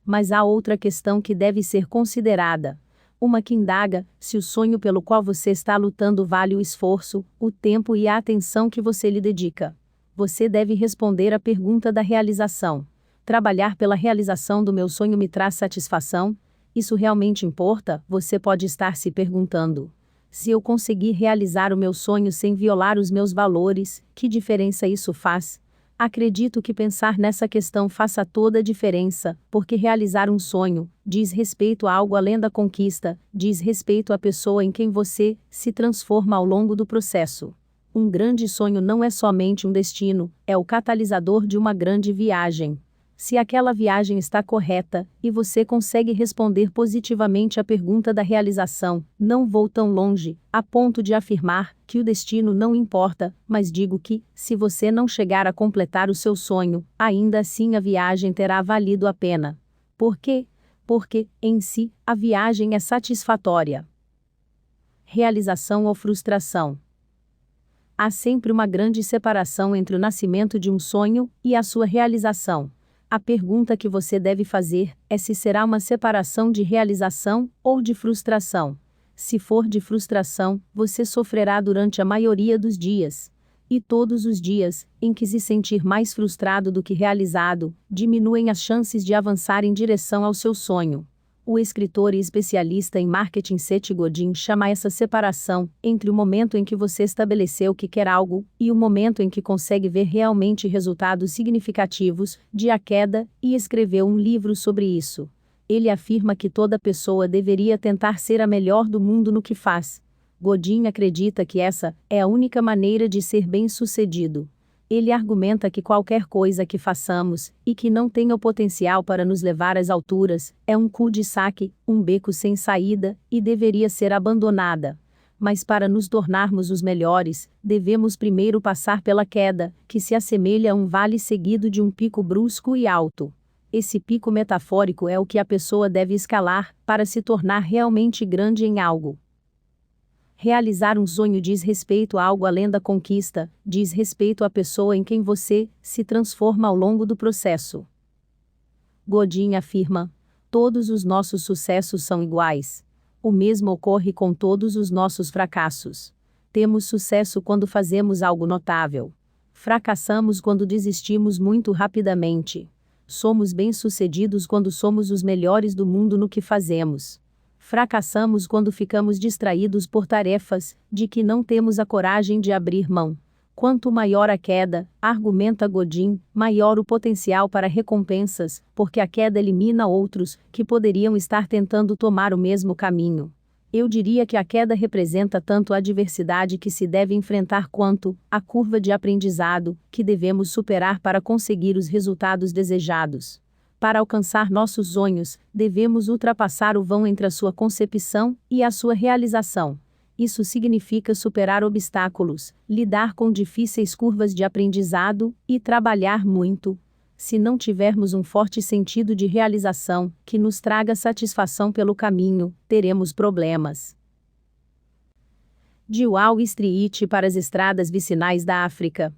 A: Mas há outra questão que deve ser considerada. Uma que indaga se o sonho pelo qual você está lutando vale o esforço, o tempo e a atenção que você lhe dedica. Você deve responder à pergunta da realização. Trabalhar pela realização do meu sonho me traz satisfação? isso realmente importa? Você pode estar se perguntando. Se eu conseguir realizar o meu sonho sem violar os meus valores, que diferença isso faz? Acredito que pensar nessa questão faça toda a diferença, porque realizar um sonho diz respeito a algo além da conquista, diz respeito à pessoa em quem você se transforma ao longo do processo. Um grande sonho não é somente um destino, é o catalisador de uma grande viagem. Se aquela viagem está correta, e você consegue responder positivamente à pergunta da realização, não vou tão longe, a ponto de afirmar que o destino não importa, mas digo que, se você não chegar a completar o seu sonho, ainda assim a viagem terá valido a pena. Por quê? Porque, em si, a viagem é satisfatória. Realização ou frustração? Há sempre uma grande separação entre o nascimento de um sonho e a sua realização. A pergunta que você deve fazer é se será uma separação de realização ou de frustração. Se for de frustração, você sofrerá durante a maioria dos dias. E todos os dias, em que se sentir mais frustrado do que realizado, diminuem as chances de avançar em direção ao seu sonho. O escritor e especialista em marketing Seth Godin chama essa separação entre o momento em que você estabeleceu que quer algo e o momento em que consegue ver realmente resultados significativos de a queda, e escreveu um livro sobre isso. Ele afirma que toda pessoa deveria tentar ser a melhor do mundo no que faz. Godin acredita que essa é a única maneira de ser bem-sucedido. Ele argumenta que qualquer coisa que façamos, e que não tenha o potencial para nos levar às alturas, é um cul-de-sac, um beco sem saída, e deveria ser abandonada. Mas para nos tornarmos os melhores, devemos primeiro passar pela queda, que se assemelha a um vale seguido de um pico brusco e alto. Esse pico metafórico é o que a pessoa deve escalar, para se tornar realmente grande em algo. Realizar um sonho diz respeito a algo além da conquista, diz respeito à pessoa em quem você se transforma ao longo do processo. Godin afirma: todos os nossos sucessos são iguais. O mesmo ocorre com todos os nossos fracassos. Temos sucesso quando fazemos algo notável. Fracassamos quando desistimos muito rapidamente. Somos bem-sucedidos quando somos os melhores do mundo no que fazemos. Fracassamos quando ficamos distraídos por tarefas de que não temos a coragem de abrir mão. Quanto maior a queda, argumenta Godin, maior o potencial para recompensas, porque a queda elimina outros que poderiam estar tentando tomar o mesmo caminho. Eu diria que a queda representa tanto a adversidade que se deve enfrentar quanto a curva de aprendizado que devemos superar para conseguir os resultados desejados. Para alcançar nossos sonhos, devemos ultrapassar o vão entre a sua concepção e a sua realização. Isso significa superar obstáculos, lidar com difíceis curvas de aprendizado e trabalhar muito. Se não tivermos um forte sentido de realização, que nos traga satisfação pelo caminho, teremos problemas. De Wall Street para as estradas vicinais da África.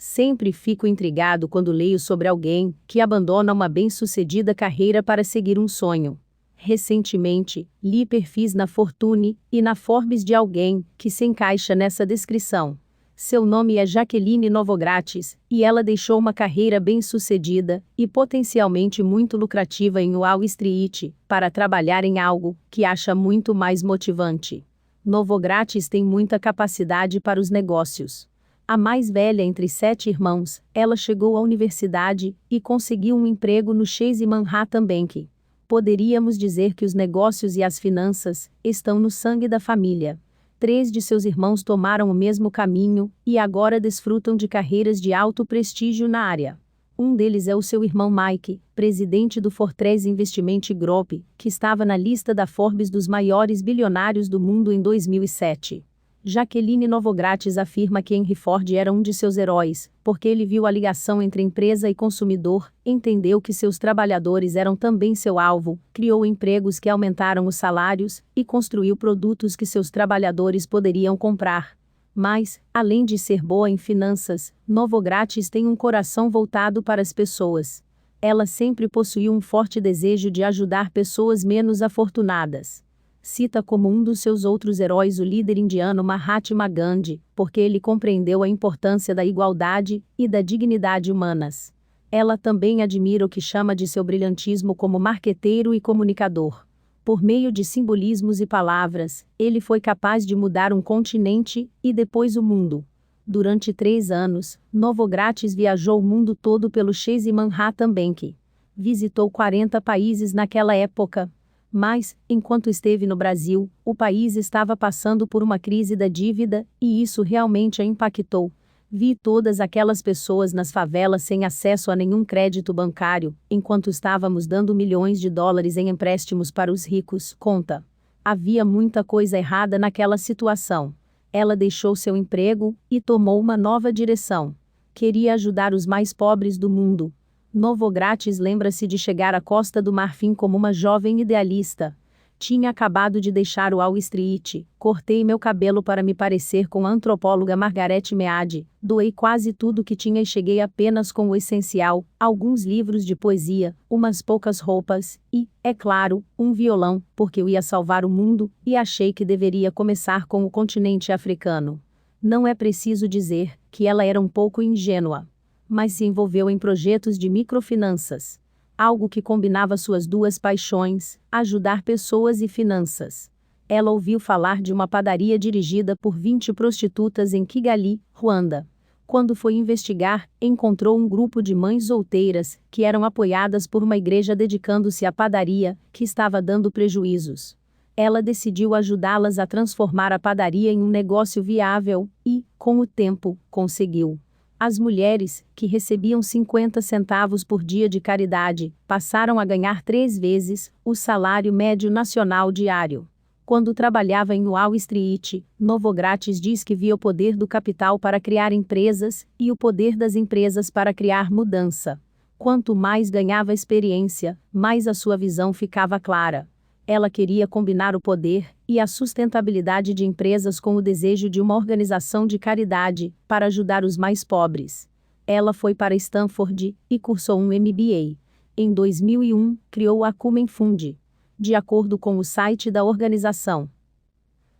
A: Sempre fico intrigado quando leio sobre alguém que abandona uma bem-sucedida carreira para seguir um sonho. Recentemente, li perfis na Fortune e na Forbes de alguém que se encaixa nessa descrição. Seu nome é Jacqueline Novogratz, e ela deixou uma carreira bem-sucedida e potencialmente muito lucrativa em Wall Street para trabalhar em algo que acha muito mais motivante. Novogratz tem muita capacidade para os negócios. A mais velha entre 7 irmãos, ela chegou à universidade e conseguiu um emprego no Chase Manhattan Bank. Poderíamos dizer que os negócios e as finanças estão no sangue da família. 3 de seus irmãos tomaram o mesmo caminho e agora desfrutam de carreiras de alto prestígio na área. Um deles é o seu irmão Mike, presidente do Fortress Investment Group, que estava na lista da Forbes dos maiores bilionários do mundo em 2007. Jacqueline Novogratz afirma que Henry Ford era um de seus heróis, porque ele viu a ligação entre empresa e consumidor, entendeu que seus trabalhadores eram também seu alvo, criou empregos que aumentaram os salários, e construiu produtos que seus trabalhadores poderiam comprar. Mas, além de ser boa em finanças, Novogratz tem um coração voltado para as pessoas. Ela sempre possuiu um forte desejo de ajudar pessoas menos afortunadas. Cita como um dos seus outros heróis o líder indiano Mahatma Gandhi, porque ele compreendeu a importância da igualdade e da dignidade humanas. Ela também admira o que chama de seu brilhantismo como marqueteiro e comunicador. Por meio de simbolismos e palavras, ele foi capaz de mudar um continente, e depois o mundo. Durante 3 anos, Novogratz viajou o mundo todo pelo Chase Manhattan Bank. Visitou 40 países naquela época. Mas, enquanto esteve no Brasil, o país estava passando por uma crise da dívida, e isso realmente a impactou. Vi todas aquelas pessoas nas favelas sem acesso a nenhum crédito bancário, enquanto estávamos dando milhões de dólares em empréstimos para os ricos, conta. Havia muita coisa errada naquela situação. Ela deixou seu emprego e tomou uma nova direção. Queria ajudar os mais pobres do mundo. Novogratz lembra-se de chegar à Costa do Marfim como uma jovem idealista. Tinha acabado de deixar o Wall Street, cortei meu cabelo para me parecer com a antropóloga Margaret Mead, doei quase tudo que tinha e cheguei apenas com o essencial, alguns livros de poesia, umas poucas roupas, e, é claro, um violão, porque eu ia salvar o mundo, e achei que deveria começar com o continente africano. Não é preciso dizer que ela era um pouco ingênua, mas se envolveu em projetos de microfinanças. Algo que combinava suas duas paixões, ajudar pessoas e finanças. Ela ouviu falar de uma padaria dirigida por 20 prostitutas em Kigali, Ruanda. Quando foi investigar, encontrou um grupo de mães solteiras, que eram apoiadas por uma igreja dedicando-se à padaria, que estava dando prejuízos. Ela decidiu ajudá-las a transformar a padaria em um negócio viável, e, com o tempo, conseguiu. As mulheres, que recebiam 50 centavos por dia de caridade, passaram a ganhar 3 vezes o salário médio nacional diário. Quando trabalhava em Wall Street, Novogratz diz que via o poder do capital para criar empresas, e o poder das empresas para criar mudança. Quanto mais ganhava experiência, mais a sua visão ficava clara. Ela queria combinar o poder e a sustentabilidade de empresas com o desejo de uma organização de caridade, para ajudar os mais pobres. Ela foi para Stanford e cursou um MBA. Em 2001, criou a Acumen Fund. De acordo com o site da organização,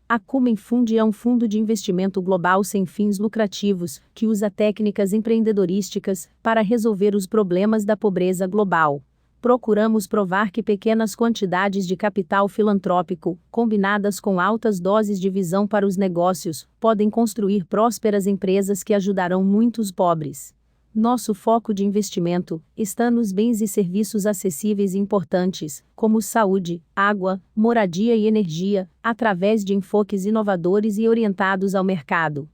A: a Acumen Fund é um fundo de investimento global sem fins lucrativos, que usa técnicas empreendedorísticas para resolver os problemas da pobreza global. Procuramos provar que pequenas quantidades de capital filantrópico, combinadas com altas doses de visão para os negócios, podem construir prósperas empresas que ajudarão muitos pobres. Nosso foco de investimento está nos bens e serviços acessíveis e importantes, como saúde, água, moradia e energia, através de enfoques inovadores e orientados ao mercado.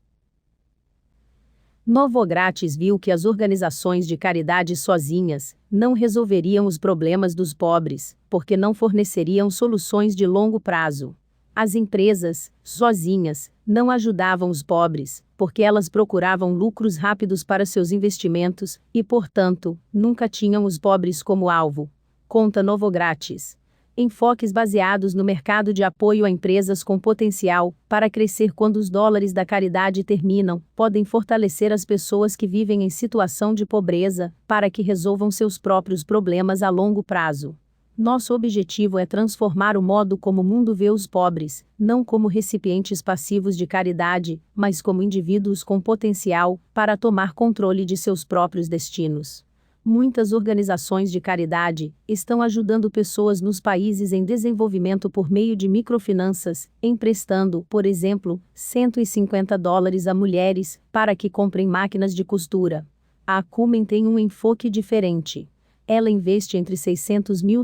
A: Novogratz viu que as organizações de caridade sozinhas não resolveriam os problemas dos pobres, porque não forneceriam soluções de longo prazo. As empresas, sozinhas, não ajudavam os pobres, porque elas procuravam lucros rápidos para seus investimentos e, portanto, nunca tinham os pobres como alvo. Conta Novogratz. Enfoques baseados no mercado de apoio a empresas com potencial para crescer quando os dólares da caridade terminam, podem fortalecer as pessoas que vivem em situação de pobreza, para que resolvam seus próprios problemas a longo prazo. Nosso objetivo é transformar o modo como o mundo vê os pobres, não como recipientes passivos de caridade, mas como indivíduos com potencial para tomar controle de seus próprios destinos. Muitas organizações de caridade estão ajudando pessoas nos países em desenvolvimento por meio de microfinanças, emprestando, por exemplo, $150 a mulheres para que comprem máquinas de costura. A Acumen tem um enfoque diferente. Ela investe entre $600 mil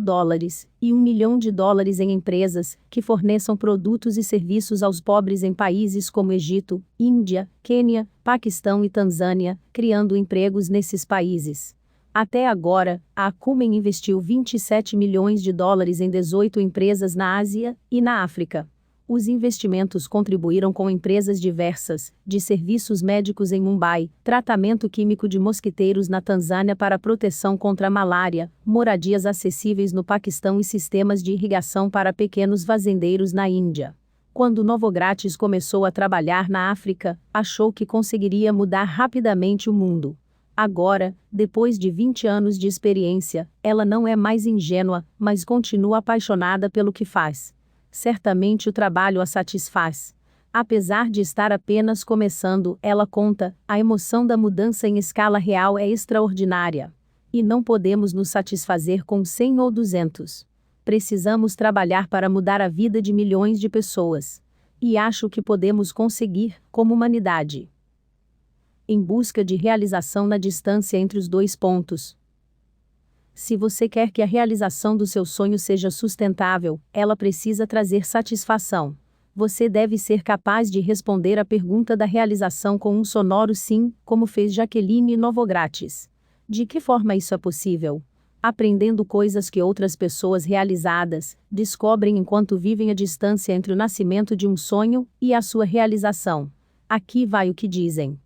A: e $1 milhão em empresas que forneçam produtos e serviços aos pobres em países como Egito, Índia, Quênia, Paquistão e Tanzânia, criando empregos nesses países. Até agora, a Acumen investiu $27 milhões em 18 empresas na Ásia e na África. Os investimentos contribuíram com empresas diversas, de serviços médicos em Mumbai, tratamento químico de mosquiteiros na Tanzânia para proteção contra a malária, moradias acessíveis no Paquistão e sistemas de irrigação para pequenos fazendeiros na Índia. Quando Novogratz começou a trabalhar na África, achou que conseguiria mudar rapidamente o mundo. Agora, depois de 20 anos de experiência, ela não é mais ingênua, mas continua apaixonada pelo que faz. Certamente o trabalho a satisfaz. Apesar de estar apenas começando, ela conta, a emoção da mudança em escala real é extraordinária. e não podemos nos satisfazer com 100 ou 200. Precisamos trabalhar para mudar a vida de milhões de pessoas. E acho que podemos conseguir, como humanidade. Em busca de realização na distância entre os dois pontos. Se você quer que a realização do seu sonho seja sustentável, ela precisa trazer satisfação. Você deve ser capaz de responder à pergunta da realização com um sonoro sim, como fez Jaqueline Novogratz. De que forma isso é possível? Aprendendo coisas que outras pessoas realizadas descobrem enquanto vivem a distância entre o nascimento de um sonho e a sua realização. Aqui vai o que dizem.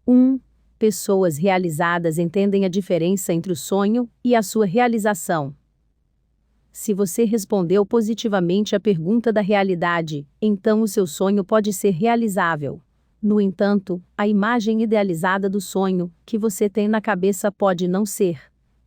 A: 1. Pessoas realizadas entendem a diferença entre o sonho e a sua realização. Se você respondeu positivamente à pergunta da realidade, então o seu sonho pode ser realizável. No entanto, a imagem idealizada do sonho que você tem na cabeça pode não ser.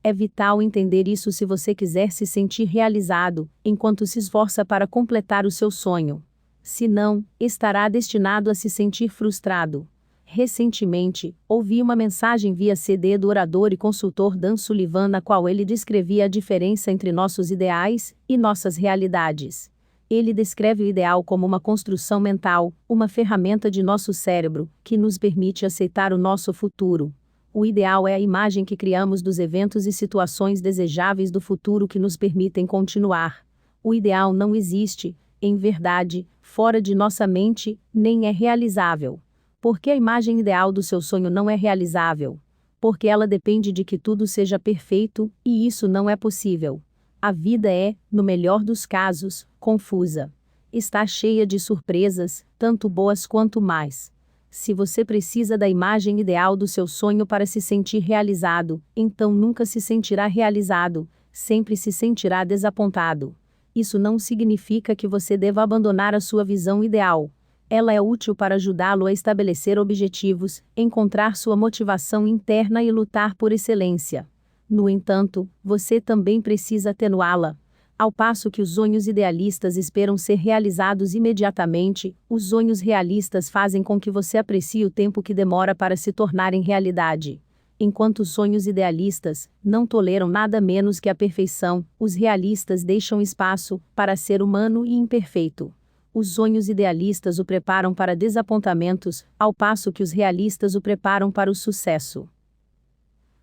A: É vital entender isso se você quiser se sentir realizado, enquanto se esforça para completar o seu sonho. Se não, estará destinado a se sentir frustrado. Recentemente, ouvi uma mensagem via CD do orador e consultor Dan Sullivan na qual ele descrevia a diferença entre nossos ideais e nossas realidades. Ele descreve o ideal como uma construção mental, uma ferramenta de nosso cérebro, que nos permite aceitar o nosso futuro. O ideal é a imagem que criamos dos eventos e situações desejáveis do futuro que nos permitem continuar. O ideal não existe, em verdade, fora de nossa mente, nem é realizável. Por que a imagem ideal do seu sonho não é realizável? Porque ela depende de que tudo seja perfeito, e isso não é possível. A vida é, no melhor dos casos, confusa. Está cheia de surpresas, tanto boas quanto más. Se você precisa da imagem ideal do seu sonho para se sentir realizado, então nunca se sentirá realizado, sempre se sentirá desapontado. Isso não significa que você deva abandonar a sua visão ideal. Ela é útil para ajudá-lo a estabelecer objetivos, encontrar sua motivação interna e lutar por excelência. No entanto, você também precisa atenuá-la. Ao passo que os sonhos idealistas esperam ser realizados imediatamente, os sonhos realistas fazem com que você aprecie o tempo que demora para se tornarem realidade. Enquanto os sonhos idealistas não toleram nada menos que a perfeição, os realistas deixam espaço para ser humano e imperfeito. Os sonhos idealistas o preparam para desapontamentos, ao passo que os realistas o preparam para o sucesso.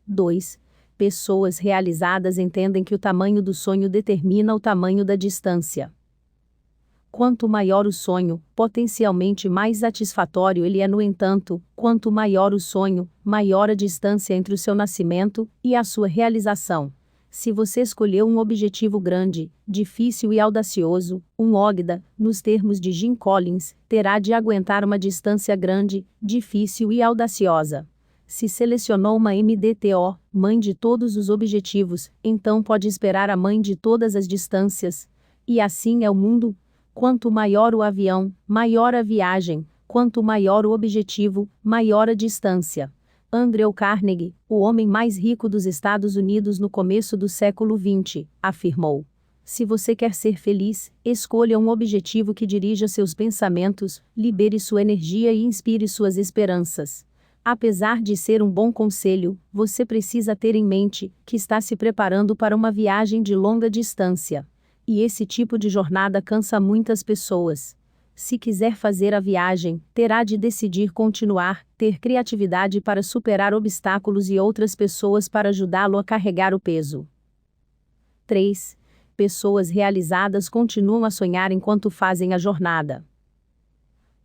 A: 2. Pessoas realizadas entendem que o tamanho do sonho determina o tamanho da distância. Quanto maior o sonho, potencialmente mais satisfatório ele é. No entanto, quanto maior o sonho, maior a distância entre o seu nascimento e a sua realização. Se você escolheu um objetivo grande, difícil e audacioso, um Ogda, nos termos de Jim Collins, terá de aguentar uma distância grande, difícil e audaciosa. Se selecionou uma MDTO, mãe de todos os objetivos, então pode esperar a mãe de todas as distâncias. E assim é o mundo. Quanto maior o avião, maior a viagem. Quanto maior o objetivo, maior a distância. Andrew Carnegie, o homem mais rico dos Estados Unidos no começo do século XX, afirmou: se você quer ser feliz, escolha um objetivo que dirija seus pensamentos, libere sua energia e inspire suas esperanças. Apesar de ser um bom conselho, você precisa ter em mente que está se preparando para uma viagem de longa distância. E esse tipo de jornada cansa muitas pessoas. Se quiser fazer a viagem, terá de decidir continuar, ter criatividade para superar obstáculos e outras pessoas para ajudá-lo a carregar o peso. 3. Pessoas realizadas continuam a sonhar enquanto fazem a jornada.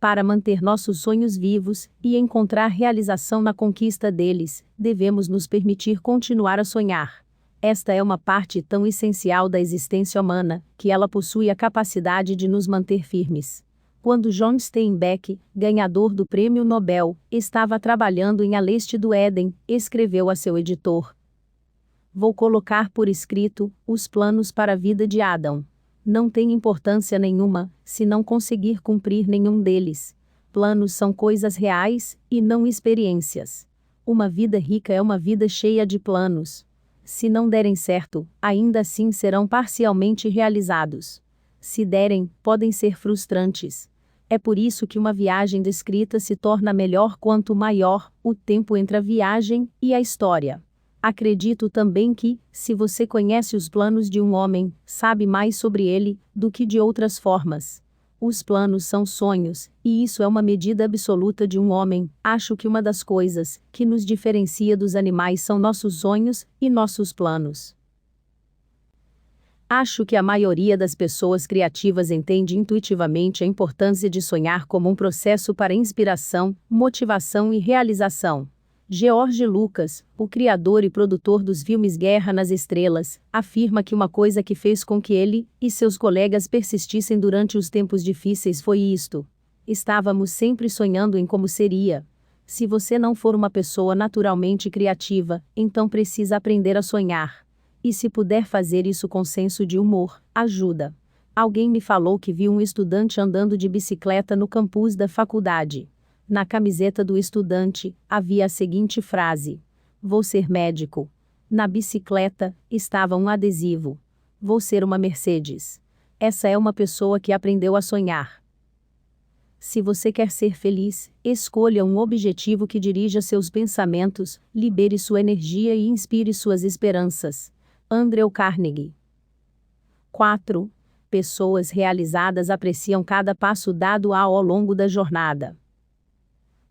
A: Para manter nossos sonhos vivos e encontrar realização na conquista deles, devemos nos permitir continuar a sonhar. Esta é uma parte tão essencial da existência humana, que ela possui a capacidade de nos manter firmes. Quando John Steinbeck, ganhador do Prêmio Nobel, estava trabalhando em A Leste do Éden, escreveu a seu editor: vou colocar por escrito os planos para a vida de Adão. Não tem importância nenhuma, se não conseguir cumprir nenhum deles. Planos são coisas reais, e não experiências. Uma vida rica é uma vida cheia de planos. Se não derem certo, ainda assim serão parcialmente realizados. Se derem, podem ser frustrantes. É por isso que uma viagem descrita se torna melhor quanto maior o tempo entre a viagem e a história. Acredito também que, se você conhece os planos de um homem, sabe mais sobre ele do que de outras formas. Os planos são sonhos, e isso é uma medida absoluta de um homem. Acho que uma das coisas que nos diferencia dos animais são nossos sonhos e nossos planos. Acho que a maioria das pessoas criativas entende intuitivamente a importância de sonhar como um processo para inspiração, motivação e realização. George Lucas, o criador e produtor dos filmes Guerra nas Estrelas, afirma que uma coisa que fez com que ele e seus colegas persistissem durante os tempos difíceis foi isto: estávamos sempre sonhando em como seria. Se você não for uma pessoa naturalmente criativa, então precisa aprender a sonhar. E se puder fazer isso com senso de humor, ajuda. Alguém me falou que viu um estudante andando de bicicleta no campus da faculdade. Na camiseta do estudante, havia a seguinte frase: "Vou ser médico". Na bicicleta, estava um adesivo: "Vou ser uma Mercedes". Essa é uma pessoa que aprendeu a sonhar. Se você quer ser feliz, escolha um objetivo que dirija seus pensamentos, libere sua energia e inspire suas esperanças. Andrew Carnegie. 4. Pessoas realizadas apreciam cada passo dado ao longo da jornada.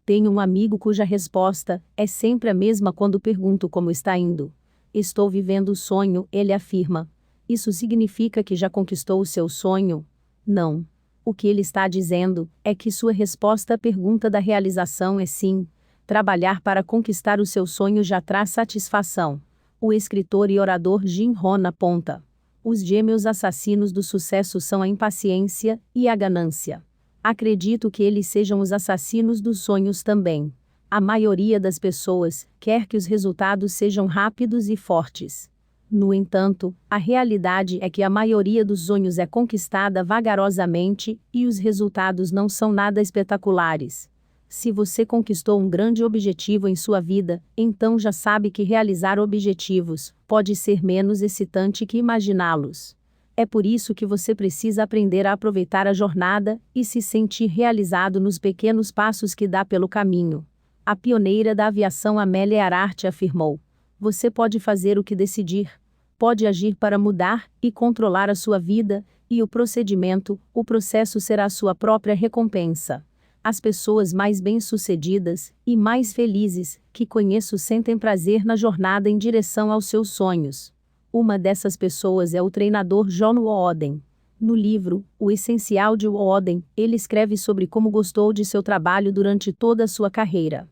A: Tenho um amigo cuja resposta é sempre a mesma quando pergunto como está indo. Estou vivendo o sonho, ele afirma. Isso significa que já conquistou o seu sonho? Não. O que ele está dizendo é que sua resposta à pergunta da realização é sim. Trabalhar para conquistar o seu sonho já traz satisfação. O escritor e orador Jim Rohn aponta: os gêmeos assassinos do sucesso são a impaciência e a ganância. Acredito que eles sejam os assassinos dos sonhos também. A maioria das pessoas quer que os resultados sejam rápidos e fortes. No entanto, a realidade é que a maioria dos sonhos é conquistada vagarosamente e os resultados não são nada espetaculares. Se você conquistou um grande objetivo em sua vida, então já sabe que realizar objetivos pode ser menos excitante que imaginá-los. É por isso que você precisa aprender a aproveitar a jornada e se sentir realizado nos pequenos passos que dá pelo caminho. A pioneira da aviação Amélia Earhart afirmou: você pode fazer o que decidir, pode agir para mudar e controlar a sua vida, e o processo será a sua própria recompensa. As pessoas mais bem-sucedidas e mais felizes que conheço sentem prazer na jornada em direção aos seus sonhos. Uma dessas pessoas é o treinador John Wooden. No livro O Essencial de Wooden, ele escreve sobre como gostou de seu trabalho durante toda a sua carreira.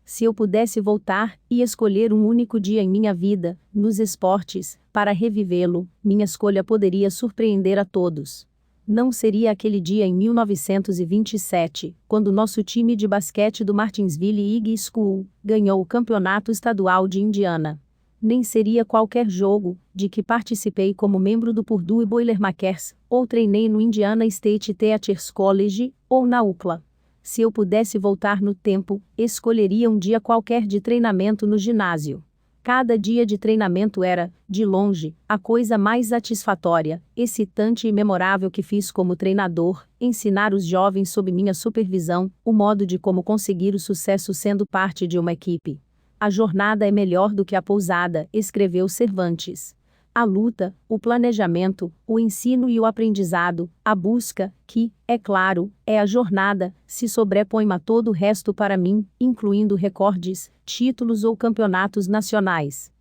A: Se eu pudesse voltar e escolher um único dia em minha vida, nos esportes, para revivê-lo, minha escolha poderia surpreender a todos. Não seria aquele dia em 1927, quando nosso time de basquete do Martinsville High School ganhou o campeonato estadual de Indiana. Nem seria qualquer jogo de que participei como membro do Purdue Boilermakers, ou treinei no Indiana State Teachers College, ou na UCLA. Se eu pudesse voltar no tempo, escolheria um dia qualquer de treinamento no ginásio. Cada dia de treinamento era, de longe, a coisa mais satisfatória, excitante e memorável que fiz como treinador, ensinar os jovens sob minha supervisão, o modo de como conseguir o sucesso sendo parte de uma equipe. A jornada é melhor do que a pousada, escreveu Cervantes. A luta, o planejamento, o ensino e o aprendizado, a busca, que, é claro, é a jornada, se sobrepõe a todo o resto para mim, incluindo recordes, títulos ou campeonatos nacionais.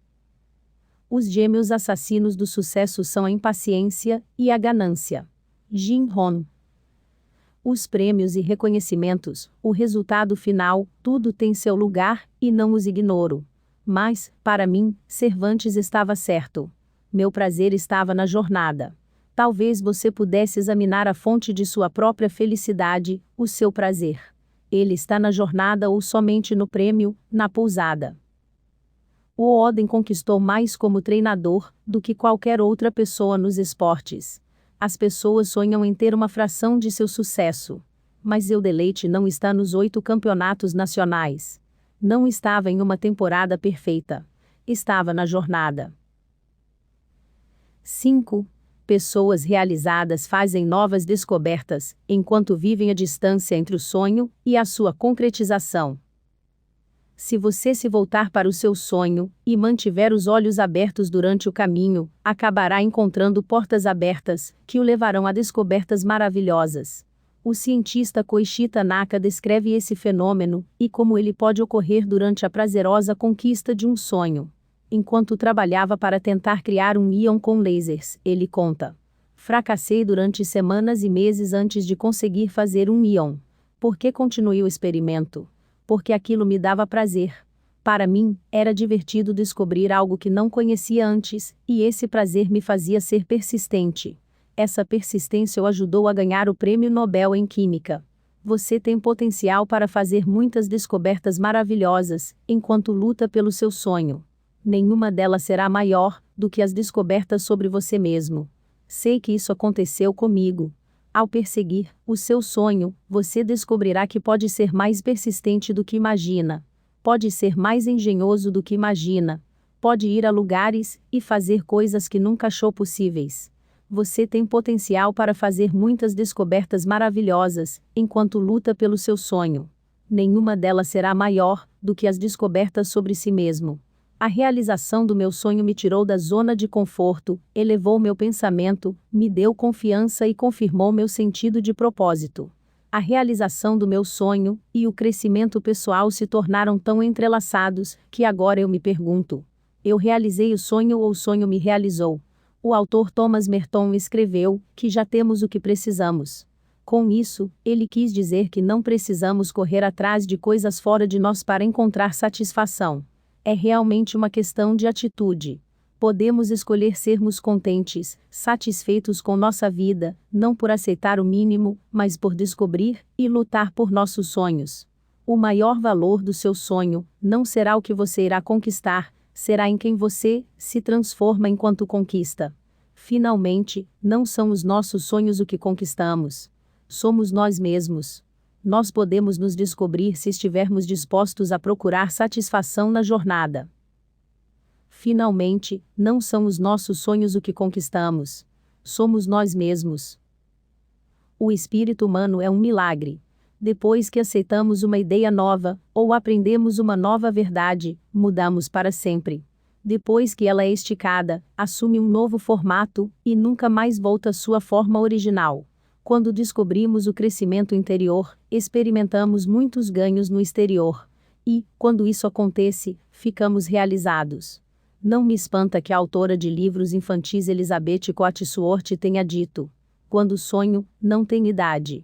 A: Os gêmeos assassinos do sucesso são a impaciência e a ganância. Jim Rohn. Os prêmios e reconhecimentos, o resultado final, tudo tem seu lugar, e não os ignoro. Mas, para mim, Cervantes estava certo. Meu prazer estava na jornada. Talvez você pudesse examinar a fonte de sua própria felicidade, o seu prazer. Ele está na jornada ou somente no prêmio, na pousada. O Wooden conquistou mais como treinador do que qualquer outra pessoa nos esportes. As pessoas sonham em ter uma fração de seu sucesso. Mas seu deleite não está nos 8 campeonatos nacionais. Não estava em uma temporada perfeita. Estava na jornada. 5. Pessoas realizadas fazem novas descobertas, enquanto vivem a distância entre o sonho e a sua concretização. Se você se voltar para o seu sonho, e mantiver os olhos abertos durante o caminho, acabará encontrando portas abertas, que o levarão a descobertas maravilhosas. O cientista Koichi Tanaka descreve esse fenômeno, e como ele pode ocorrer durante a prazerosa conquista de um sonho. Enquanto trabalhava para tentar criar um íon com lasers, ele conta: fracassei durante semanas e meses antes de conseguir fazer um íon. Por que continuei o experimento? Porque aquilo me dava prazer. Para mim, era divertido descobrir algo que não conhecia antes, e esse prazer me fazia ser persistente. Essa persistência o ajudou a ganhar o Prêmio Nobel em Química. Você tem potencial para fazer muitas descobertas maravilhosas, enquanto luta pelo seu sonho. Nenhuma delas será maior do que as descobertas sobre você mesmo. Sei que isso aconteceu comigo. Ao perseguir o seu sonho, você descobrirá que pode ser mais persistente do que imagina. Pode ser mais engenhoso do que imagina. Pode ir a lugares e fazer coisas que nunca achou possíveis. Você tem potencial para fazer muitas descobertas maravilhosas, enquanto luta pelo seu sonho. Nenhuma delas será maior do que as descobertas sobre si mesmo. A realização do meu sonho me tirou da zona de conforto, elevou meu pensamento, me deu confiança e confirmou meu sentido de propósito. A realização do meu sonho e o crescimento pessoal se tornaram tão entrelaçados que agora eu me pergunto: eu realizei o sonho ou o sonho me realizou? O autor Thomas Merton escreveu que já temos o que precisamos. Com isso, ele quis dizer que não precisamos correr atrás de coisas fora de nós para encontrar satisfação. É realmente uma questão de atitude. Podemos escolher sermos contentes, satisfeitos com nossa vida, não por aceitar o mínimo, mas por descobrir e lutar por nossos sonhos. O maior valor do seu sonho não será o que você irá conquistar, será em quem você se transforma enquanto conquista. Finalmente, não são os nossos sonhos o que conquistamos. Somos nós mesmos. Nós podemos nos descobrir se estivermos dispostos a procurar satisfação na jornada. Finalmente, não são os nossos sonhos o que conquistamos. Somos nós mesmos. O espírito humano é um milagre. Depois que aceitamos uma ideia nova, ou aprendemos uma nova verdade, mudamos para sempre. Depois que ela é esticada, assume um novo formato, e nunca mais volta à sua forma original. Quando descobrimos o crescimento interior, experimentamos muitos ganhos no exterior. E, quando isso acontece, ficamos realizados. Não me espanta que a autora de livros infantis Elizabeth Coates-Worth tenha dito: quando sonho, não tem idade.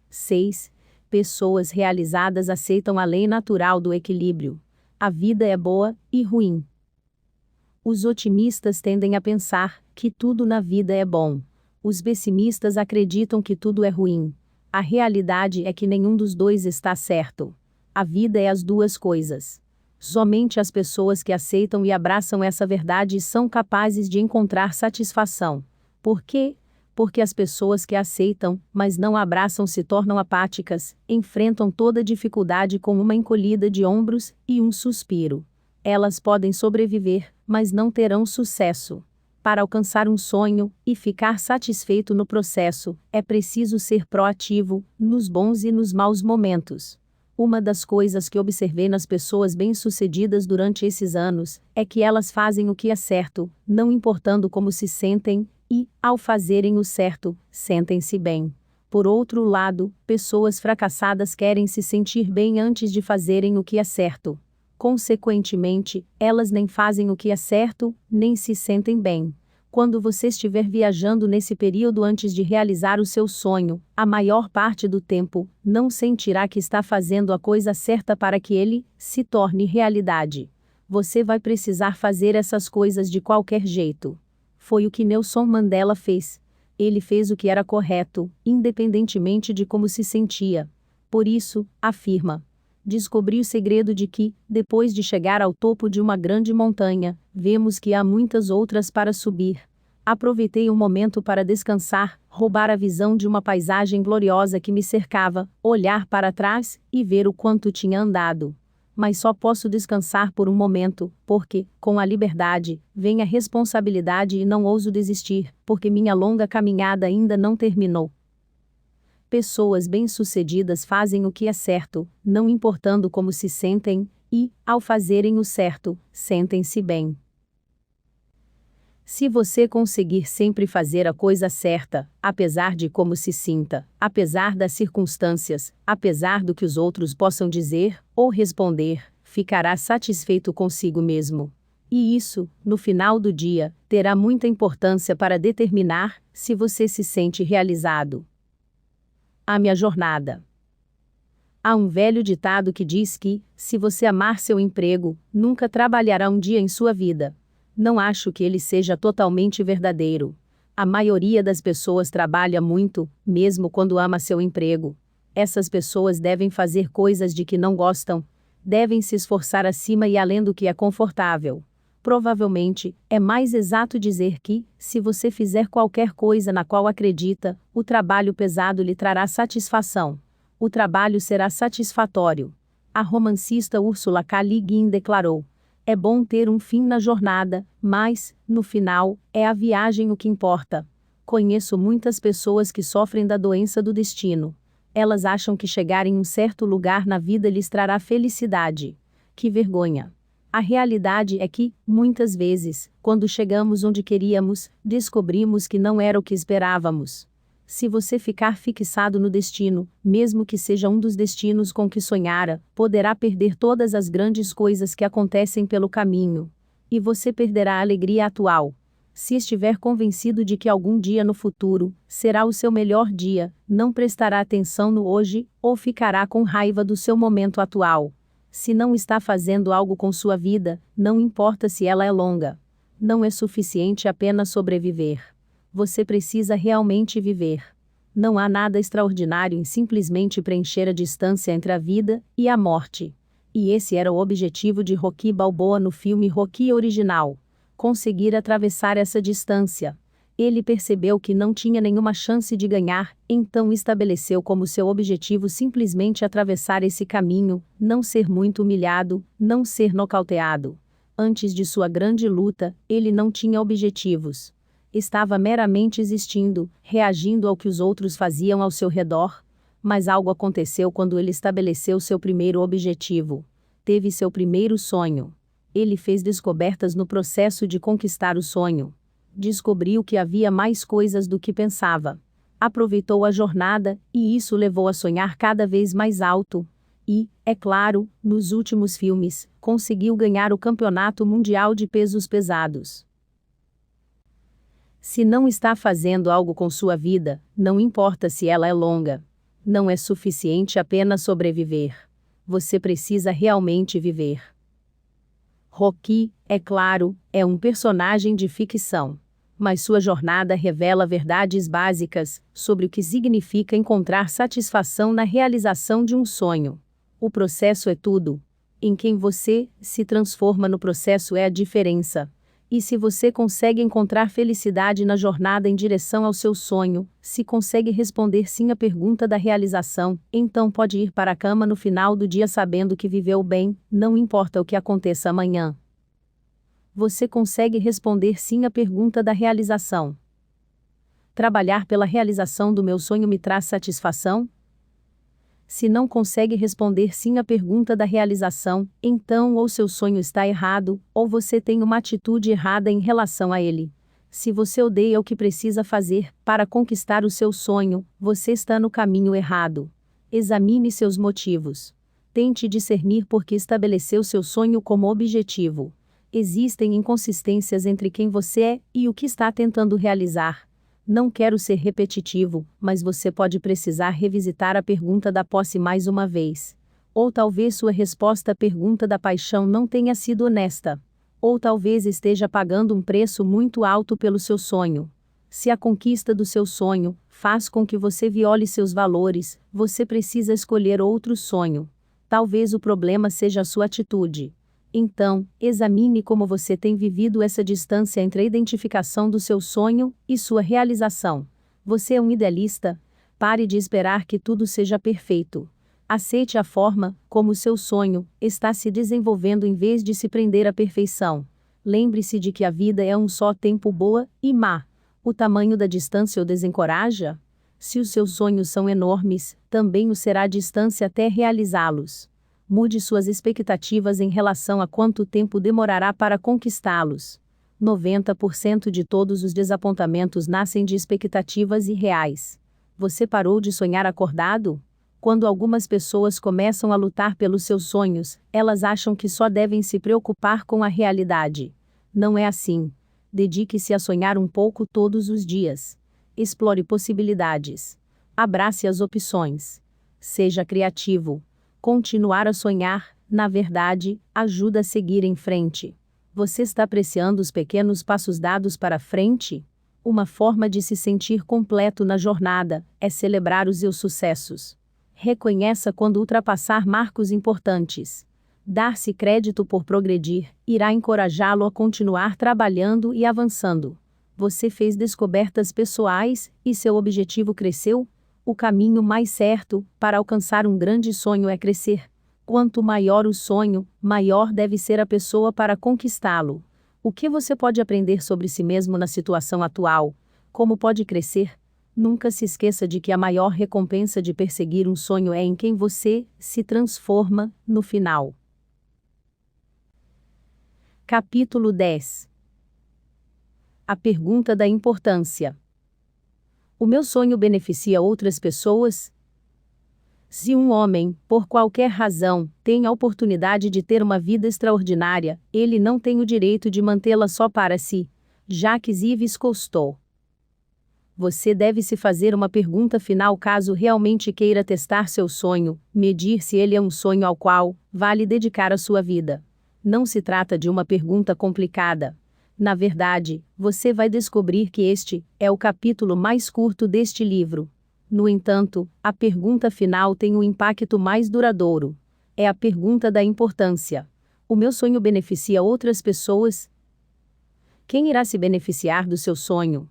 A: 6. Pessoas realizadas aceitam a lei natural do equilíbrio. A vida é boa e ruim. Os otimistas tendem a pensar que tudo na vida é bom. Os pessimistas acreditam que tudo é ruim. A realidade é que nenhum dos dois está certo. A vida é as duas coisas. Somente as pessoas que aceitam e abraçam essa verdade são capazes de encontrar satisfação. Por quê? Porque as pessoas que aceitam, mas não abraçam se tornam apáticas, enfrentam toda dificuldade com uma encolhida de ombros e um suspiro. Elas podem sobreviver, mas não terão sucesso. Para alcançar um sonho e ficar satisfeito no processo, é preciso ser proativo, nos bons e nos maus momentos. Uma das coisas que observei nas pessoas bem-sucedidas durante esses anos é que elas fazem o que é certo, não importando como se sentem, e, ao fazerem o certo, sentem-se bem. Por outro lado, pessoas fracassadas querem se sentir bem antes de fazerem o que é certo. Consequentemente, elas nem fazem o que é certo, nem se sentem bem. Quando você estiver viajando nesse período antes de realizar o seu sonho, a maior parte do tempo, não sentirá que está fazendo a coisa certa para que ele se torne realidade. Você vai precisar fazer essas coisas de qualquer jeito. Foi o que Nelson Mandela fez. Ele fez o que era correto, independentemente de como se sentia. Por isso, afirma: descobri o segredo de que, depois de chegar ao topo de uma grande montanha, vemos que há muitas outras para subir. Aproveitei um momento para descansar, roubar a visão de uma paisagem gloriosa que me cercava, olhar para trás e ver o quanto tinha andado. Mas só posso descansar por um momento, porque, com a liberdade, vem a responsabilidade e não ouso desistir, porque minha longa caminhada ainda não terminou. Pessoas bem-sucedidas fazem o que é certo, não importando como se sentem, e, ao fazerem o certo, sentem-se bem. Se você conseguir sempre fazer a coisa certa, apesar de como se sinta, apesar das circunstâncias, apesar do que os outros possam dizer ou responder, ficará satisfeito consigo mesmo. E isso, no final do dia, terá muita importância para determinar se você se sente realizado. A minha jornada. Há um velho ditado que diz que, se você amar seu emprego, nunca trabalhará um dia em sua vida. Não acho que ele seja totalmente verdadeiro. A maioria das pessoas trabalha muito, mesmo quando ama seu emprego. Essas pessoas devem fazer coisas de que não gostam, devem se esforçar acima e além do que é confortável. Provavelmente, é mais exato dizer que, se você fizer qualquer coisa na qual acredita, o trabalho pesado lhe trará satisfação. O trabalho será satisfatório. A romancista Ursula K. Le Guin declarou: é bom ter um fim na jornada, mas, no final, é a viagem o que importa. Conheço muitas pessoas que sofrem da doença do destino. Elas acham que chegar em um certo lugar na vida lhes trará felicidade. Que vergonha! A realidade é que, muitas vezes, quando chegamos onde queríamos, descobrimos que não era o que esperávamos. Se você ficar fixado no destino, mesmo que seja um dos destinos com que sonhara, poderá perder todas as grandes coisas que acontecem pelo caminho. E você perderá a alegria atual. Se estiver convencido de que algum dia no futuro será o seu melhor dia, não prestará atenção no hoje, ou ficará com raiva do seu momento atual. Se não está fazendo algo com sua vida, não importa se ela é longa. Não é suficiente apenas sobreviver. Você precisa realmente viver. Não há nada extraordinário em simplesmente preencher a distância entre a vida e a morte. E esse era o objetivo de Rocky Balboa no filme Rocky original. Conseguir atravessar essa distância. Ele percebeu que não tinha nenhuma chance de ganhar, então estabeleceu como seu objetivo simplesmente atravessar esse caminho, não ser muito humilhado, não ser nocauteado. Antes de sua grande luta, ele não tinha objetivos. Estava meramente existindo, reagindo ao que os outros faziam ao seu redor. Mas algo aconteceu quando ele estabeleceu seu primeiro objetivo. Teve seu primeiro sonho. Ele fez descobertas no processo de conquistar o sonho. Descobriu que havia mais coisas do que pensava. Aproveitou a jornada, e isso levou a sonhar cada vez mais alto. E, é claro, nos últimos filmes, conseguiu ganhar o Campeonato Mundial de Pesos Pesados. Se não está fazendo algo com sua vida, não importa se ela é longa. Não é suficiente apenas sobreviver. Você precisa realmente viver. Rocky, é claro, é um personagem de ficção. Mas sua jornada revela verdades básicas sobre o que significa encontrar satisfação na realização de um sonho. O processo é tudo. Em quem você se transforma no processo é a diferença. E se você consegue encontrar felicidade na jornada em direção ao seu sonho, se consegue responder sim à pergunta da realização, então pode ir para a cama no final do dia sabendo que viveu bem, não importa o que aconteça amanhã. Você consegue responder sim à pergunta da realização. Trabalhar pela realização do meu sonho me traz satisfação? Se não consegue responder sim à pergunta da realização, então ou seu sonho está errado, ou você tem uma atitude errada em relação a ele. Se você odeia o que precisa fazer para conquistar o seu sonho, você está no caminho errado. Examine seus motivos. Tente discernir por que estabeleceu seu sonho como objetivo. Existem inconsistências entre quem você é e o que está tentando realizar. Não quero ser repetitivo, mas você pode precisar revisitar a pergunta da posse mais uma vez. Ou talvez sua resposta à pergunta da paixão não tenha sido honesta. Ou talvez esteja pagando um preço muito alto pelo seu sonho. Se a conquista do seu sonho faz com que você viole seus valores, você precisa escolher outro sonho. Talvez o problema seja a sua atitude. Então, examine como você tem vivido essa distância entre a identificação do seu sonho e sua realização. Você é um idealista? Pare de esperar que tudo seja perfeito. Aceite a forma como o seu sonho está se desenvolvendo em vez de se prender à perfeição. Lembre-se de que a vida é um só tempo boa e má. O tamanho da distância o desencoraja? Se os seus sonhos são enormes, também o será a distância até realizá-los. Mude suas expectativas em relação a quanto tempo demorará para conquistá-los. 90% de todos os desapontamentos nascem de expectativas irreais. Você parou de sonhar acordado? Quando algumas pessoas começam a lutar pelos seus sonhos, elas acham que só devem se preocupar com a realidade. Não é assim. Dedique-se a sonhar um pouco todos os dias. Explore possibilidades. Abrace as opções. Seja criativo. Continuar a sonhar, na verdade, ajuda a seguir em frente. Você está apreciando os pequenos passos dados para frente? Uma forma de se sentir completo na jornada é celebrar os seus sucessos. Reconheça quando ultrapassar marcos importantes. Dar-se crédito por progredir irá encorajá-lo a continuar trabalhando e avançando. Você fez descobertas pessoais e seu objetivo cresceu? O caminho mais certo para alcançar um grande sonho é crescer. Quanto maior o sonho, maior deve ser a pessoa para conquistá-lo. O que você pode aprender sobre si mesmo na situação atual? Como pode crescer? Nunca se esqueça de que a maior recompensa de perseguir um sonho é em quem você se transforma no final. Capítulo 10. A pergunta da importância. O meu sonho beneficia outras pessoas? Se um homem, por qualquer razão, tem a oportunidade de ter uma vida extraordinária, ele não tem o direito de mantê-la só para si. Jacques Yves Cousteau. Você deve se fazer uma pergunta final caso realmente queira testar seu sonho, medir se ele é um sonho ao qual vale dedicar a sua vida. Não se trata de uma pergunta complicada. Na verdade, você vai descobrir que este é o capítulo mais curto deste livro. No entanto, a pergunta final tem um impacto mais duradouro. É a pergunta da importância. O meu sonho beneficia outras pessoas? Quem irá se beneficiar do seu sonho?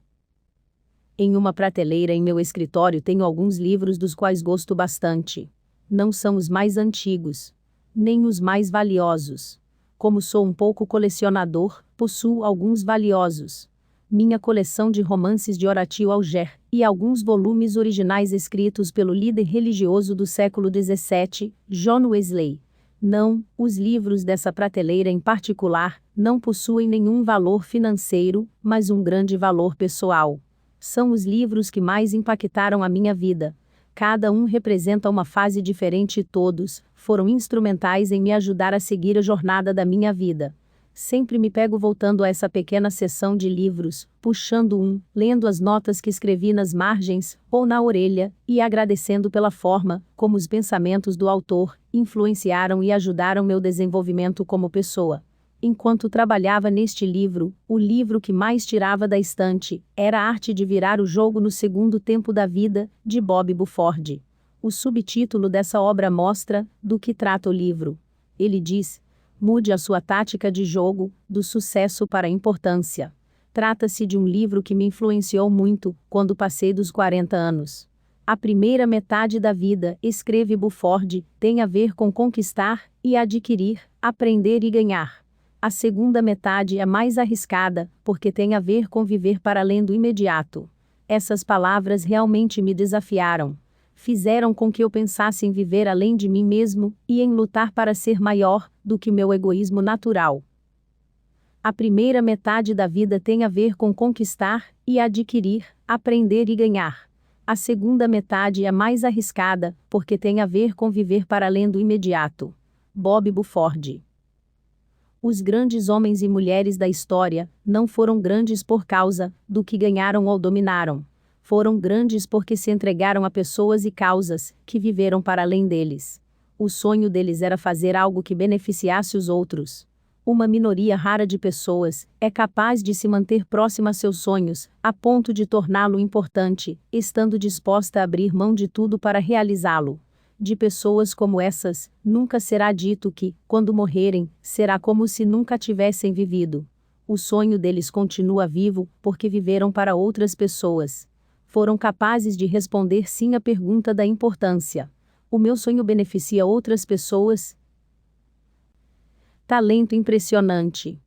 A: Em uma prateleira em meu escritório tenho alguns livros dos quais gosto bastante. Não são os mais antigos, nem os mais valiosos. Como sou um pouco colecionador, possuo alguns valiosos. Minha coleção de romances de Horatio Alger, e alguns volumes originais escritos pelo líder religioso do século XVII, John Wesley. Não, os livros dessa prateleira em particular, não possuem nenhum valor financeiro, mas um grande valor pessoal. São os livros que mais impactaram a minha vida. Cada um representa uma fase diferente e todos foram instrumentais em me ajudar a seguir a jornada da minha vida. Sempre me pego voltando a essa pequena seção de livros, puxando um, lendo as notas que escrevi nas margens, ou na orelha, e agradecendo pela forma como os pensamentos do autor influenciaram e ajudaram meu desenvolvimento como pessoa. Enquanto trabalhava neste livro, o livro que mais tirava da estante era A Arte de Virar o Jogo no Segundo Tempo da Vida, de Bob Buford. O subtítulo dessa obra mostra do que trata o livro. Ele diz: mude a sua tática de jogo, do sucesso para a importância. Trata-se de um livro que me influenciou muito, quando passei dos 40 anos. A primeira metade da vida, escreve Buford, tem a ver com conquistar e adquirir, aprender e ganhar. A segunda metade é mais arriscada, porque tem a ver com viver para além do imediato. Essas palavras realmente me desafiaram. Fizeram com que eu pensasse em viver além de mim mesmo, e em lutar para ser maior do que meu egoísmo natural. A primeira metade da vida tem a ver com conquistar e adquirir, aprender e ganhar. A segunda metade é mais arriscada, porque tem a ver com viver para além do imediato. Bob Buford. Os grandes homens e mulheres da história não foram grandes por causa do que ganharam ou dominaram. Foram grandes porque se entregaram a pessoas e causas que viveram para além deles. O sonho deles era fazer algo que beneficiasse os outros. Uma minoria rara de pessoas é capaz de se manter próxima a seus sonhos, a ponto de torná-lo importante, estando disposta a abrir mão de tudo para realizá-lo. De pessoas como essas, nunca será dito que, quando morrerem, será como se nunca tivessem vivido. O sonho deles continua vivo, porque viveram para outras pessoas. Foram capazes de responder sim à pergunta da importância. O meu sonho beneficia outras pessoas? Talento impressionante.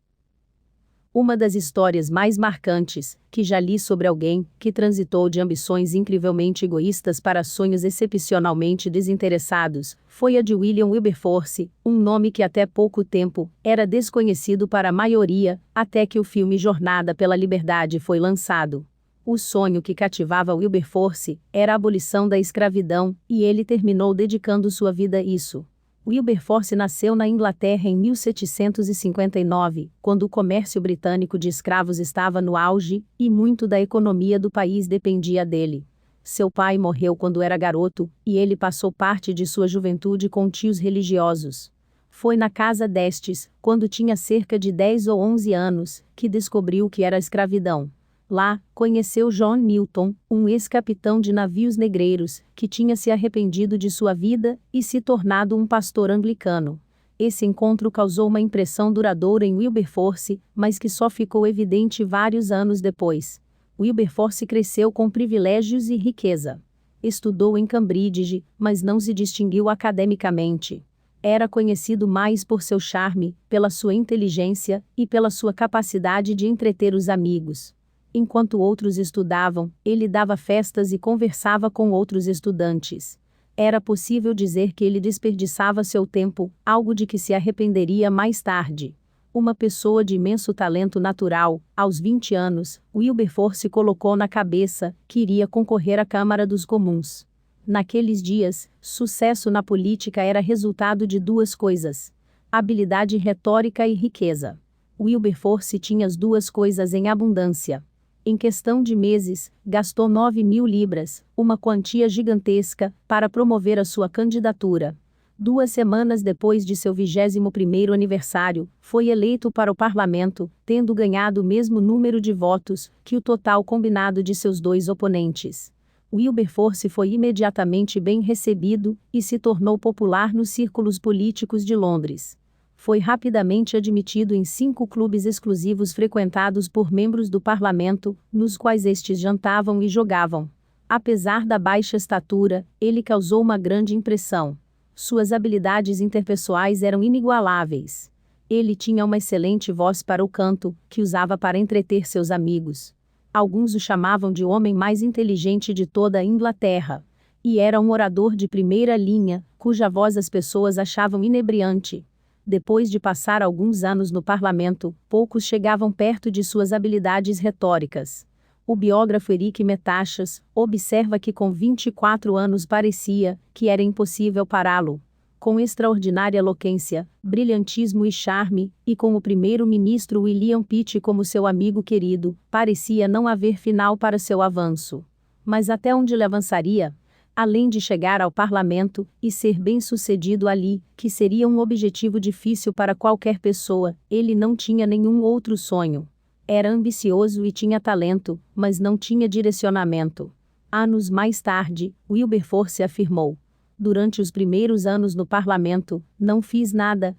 A: Uma das histórias mais marcantes que já li sobre alguém que transitou de ambições incrivelmente egoístas para sonhos excepcionalmente desinteressados foi a de William Wilberforce, um nome que até pouco tempo era desconhecido para a maioria, até que o filme Jornada pela Liberdade foi lançado. O sonho que cativava Wilberforce era a abolição da escravidão, e ele terminou dedicando sua vida a isso. Wilberforce nasceu na Inglaterra em 1759, quando o comércio britânico de escravos estava no auge, e muito da economia do país dependia dele. Seu pai morreu quando era garoto, e ele passou parte de sua juventude com tios religiosos. Foi na casa destes, quando tinha cerca de 10 ou 11 anos, que descobriu o que era a escravidão. Lá, conheceu John Newton, um ex-capitão de navios negreiros, que tinha se arrependido de sua vida e se tornado um pastor anglicano. Esse encontro causou uma impressão duradoura em Wilberforce, mas que só ficou evidente vários anos depois. Wilberforce cresceu com privilégios e riqueza. Estudou em Cambridge, mas não se distinguiu academicamente. Era conhecido mais por seu charme, pela sua inteligência e pela sua capacidade de entreter os amigos. Enquanto outros estudavam, ele dava festas e conversava com outros estudantes. Era possível dizer que ele desperdiçava seu tempo, algo de que se arrependeria mais tarde. Uma pessoa de imenso talento natural, aos 20 anos, Wilberforce colocou na cabeça que iria concorrer à Câmara dos Comuns. Naqueles dias, sucesso na política era resultado de duas coisas: habilidade retórica e riqueza. Wilberforce tinha as duas coisas em abundância. Em questão de meses, gastou 9.000 libras, uma quantia gigantesca, para promover a sua candidatura. 2 semanas depois de seu 21º aniversário, foi eleito para o parlamento, tendo ganhado o mesmo número de votos que o total combinado de seus 2 oponentes. Wilberforce foi imediatamente bem recebido e se tornou popular nos círculos políticos de Londres. Foi rapidamente admitido em 5 clubes exclusivos frequentados por membros do parlamento, nos quais estes jantavam e jogavam. Apesar da baixa estatura, ele causou uma grande impressão. Suas habilidades interpessoais eram inigualáveis. Ele tinha uma excelente voz para o canto, que usava para entreter seus amigos. Alguns o chamavam de o homem mais inteligente de toda a Inglaterra. E era um orador de primeira linha, cuja voz as pessoas achavam inebriante. Depois de passar alguns anos no parlamento, poucos chegavam perto de suas habilidades retóricas. O biógrafo Eric Metachas observa que com 24 anos parecia que era impossível pará-lo. Com extraordinária eloquência, brilhantismo e charme, e com o primeiro-ministro William Pitt como seu amigo querido, parecia não haver final para seu avanço. Mas até onde ele avançaria? Além de chegar ao parlamento e ser bem-sucedido ali, que seria um objetivo difícil para qualquer pessoa, ele não tinha nenhum outro sonho. Era ambicioso e tinha talento, mas não tinha direcionamento. Anos mais tarde, Wilberforce afirmou: durante os primeiros anos no parlamento, não fiz nada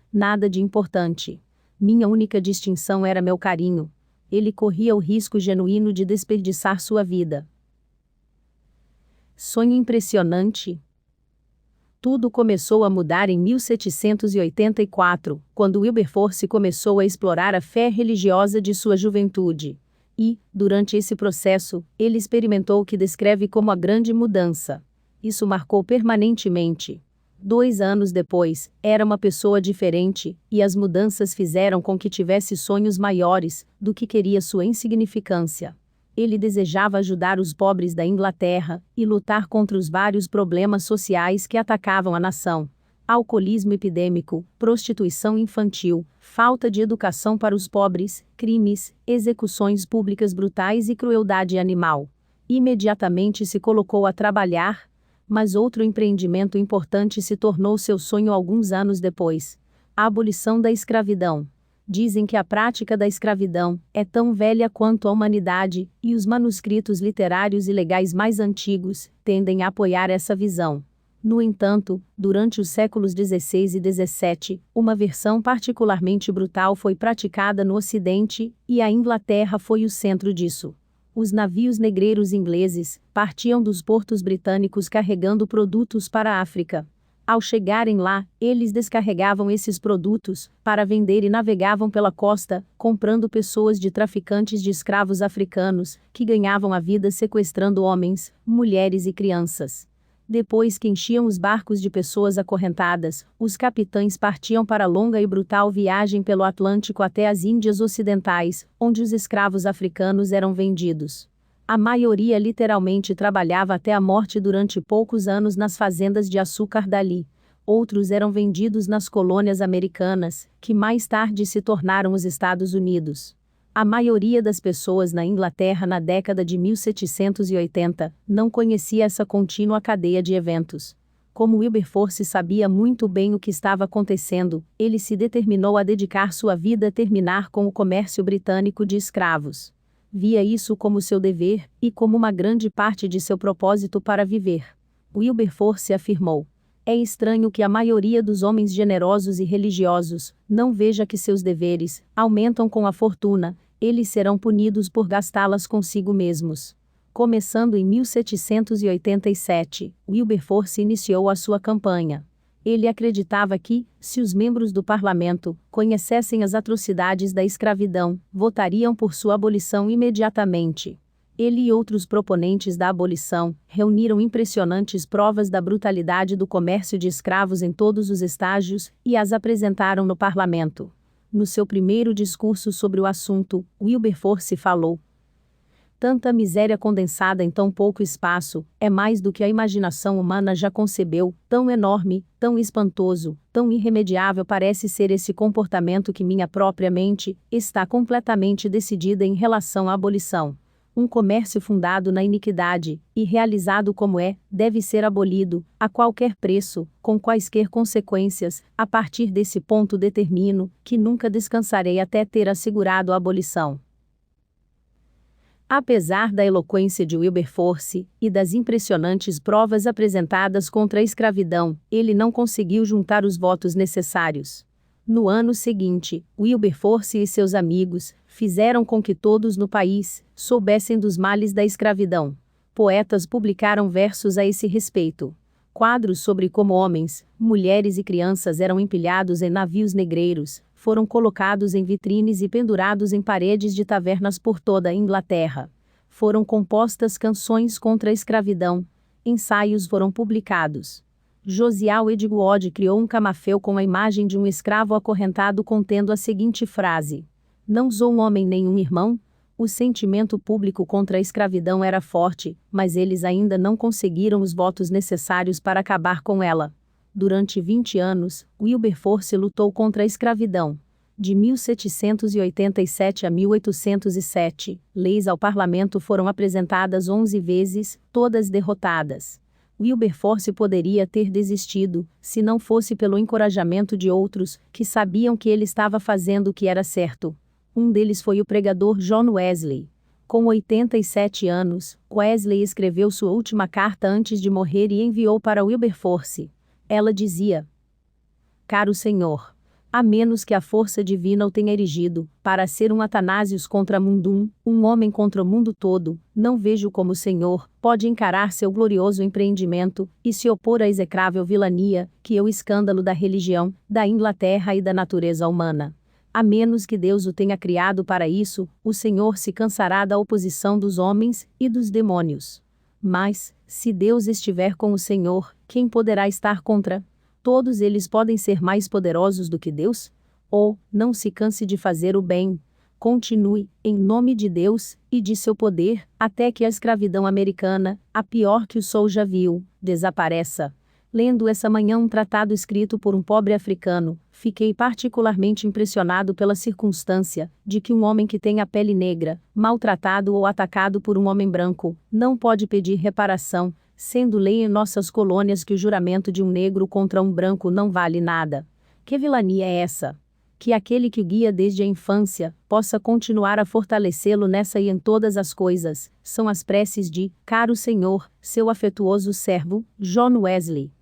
A: de importante. Minha única distinção era meu carinho. Ele corria o risco genuíno de desperdiçar sua vida. Sonho impressionante? Tudo começou a mudar em 1784, quando Wilberforce começou a explorar a fé religiosa de sua juventude. E, durante esse processo, ele experimentou o que descreve como a grande mudança. Isso marcou permanentemente. 2 anos depois, era uma pessoa diferente, e as mudanças fizeram com que tivesse sonhos maiores do que queria sua insignificância. Ele desejava ajudar os pobres da Inglaterra e lutar contra os vários problemas sociais que atacavam a nação: alcoolismo epidêmico, prostituição infantil, falta de educação para os pobres, crimes, execuções públicas brutais e crueldade animal. Imediatamente se colocou a trabalhar, mas outro empreendimento importante se tornou seu sonho alguns anos depois: a abolição da escravidão. Dizem que a prática da escravidão é tão velha quanto a humanidade, e os manuscritos literários e legais mais antigos tendem a apoiar essa visão. No entanto, durante os séculos XVI e XVII, uma versão particularmente brutal foi praticada no Ocidente, e a Inglaterra foi o centro disso. Os navios negreiros ingleses partiam dos portos britânicos carregando produtos para a África. Ao chegarem lá, eles descarregavam esses produtos para vender e navegavam pela costa, comprando pessoas de traficantes de escravos africanos, que ganhavam a vida sequestrando homens, mulheres e crianças. Depois que enchiam os barcos de pessoas acorrentadas, os capitães partiam para a longa e brutal viagem pelo Atlântico até as Índias Ocidentais, onde os escravos africanos eram vendidos. A maioria literalmente trabalhava até a morte durante poucos anos nas fazendas de açúcar dali. Outros eram vendidos nas colônias americanas, que mais tarde se tornaram os Estados Unidos. A maioria das pessoas na Inglaterra na década de 1780 não conhecia essa contínua cadeia de eventos. Como Wilberforce sabia muito bem o que estava acontecendo, ele se determinou a dedicar sua vida a terminar com o comércio britânico de escravos. Via isso como seu dever, e como uma grande parte de seu propósito para viver. Wilberforce afirmou: é estranho que a maioria dos homens generosos e religiosos não veja que seus deveres aumentam com a fortuna, eles serão punidos por gastá-las consigo mesmos. Começando em 1787, Wilberforce iniciou a sua campanha. Ele acreditava que, se os membros do parlamento conhecessem as atrocidades da escravidão, votariam por sua abolição imediatamente. Ele e outros proponentes da abolição reuniram impressionantes provas da brutalidade do comércio de escravos em todos os estágios e as apresentaram no parlamento. No seu primeiro discurso sobre o assunto, Wilberforce falou: tanta miséria condensada em tão pouco espaço, é mais do que a imaginação humana já concebeu, tão enorme, tão espantoso, tão irremediável parece ser esse comportamento que minha própria mente está completamente decidida em relação à abolição. Um comércio fundado na iniquidade, e realizado como deve ser abolido, a qualquer preço, com quaisquer consequências. A partir desse ponto determino que nunca descansarei até ter assegurado a abolição. Apesar da eloquência de Wilberforce e das impressionantes provas apresentadas contra a escravidão, ele não conseguiu juntar os votos necessários. No ano seguinte, Wilberforce e seus amigos fizeram com que todos no país soubessem dos males da escravidão. Poetas publicaram versos a esse respeito. Quadros sobre como homens, mulheres e crianças eram empilhados em navios negreiros, foram colocados em vitrines e pendurados em paredes de tavernas por toda a Inglaterra. Foram compostas canções contra a escravidão. Ensaios foram publicados. Josiah Wedgwood criou um camafeu com a imagem de um escravo acorrentado contendo a seguinte frase: não sou um homem nem um irmão. O sentimento público contra a escravidão era forte, mas eles ainda não conseguiram os votos necessários para acabar com ela. Durante 20 anos, Wilberforce lutou contra a escravidão. De 1787 a 1807, leis ao parlamento foram apresentadas 11 vezes, todas derrotadas. Wilberforce poderia ter desistido, se não fosse pelo encorajamento de outros, que sabiam que ele estava fazendo o que era certo. Um deles foi o pregador John Wesley. Com 87 anos, Wesley escreveu sua última carta antes de morrer e enviou para Wilberforce. Ela dizia: caro Senhor, a menos que a força divina o tenha erigido, para ser um Atanásios contra Mundum, um homem contra o mundo todo, não vejo como o Senhor pode encarar seu glorioso empreendimento, e se opor à execrável vilania, que é o escândalo da religião, da Inglaterra e da natureza humana. A menos que Deus o tenha criado para isso, o Senhor se cansará da oposição dos homens e dos demônios. Mas, se Deus estiver com o Senhor, quem poderá estar contra? Todos eles podem ser mais poderosos do que Deus? Não se canse de fazer o bem. Continue, em nome de Deus, e de seu poder, até que a escravidão americana, a pior que o sol já viu, desapareça. Lendo essa manhã um tratado escrito por um pobre africano, fiquei particularmente impressionado pela circunstância de que um homem que tem a pele negra, maltratado ou atacado por um homem branco, não pode pedir reparação, sendo lei em nossas colônias que o juramento de um negro contra um branco não vale nada. Que vilania é essa? Que aquele que o guia desde a infância possa continuar a fortalecê-lo nessa e em todas as coisas, são as preces de, caro Senhor, seu afetuoso servo, John Wesley.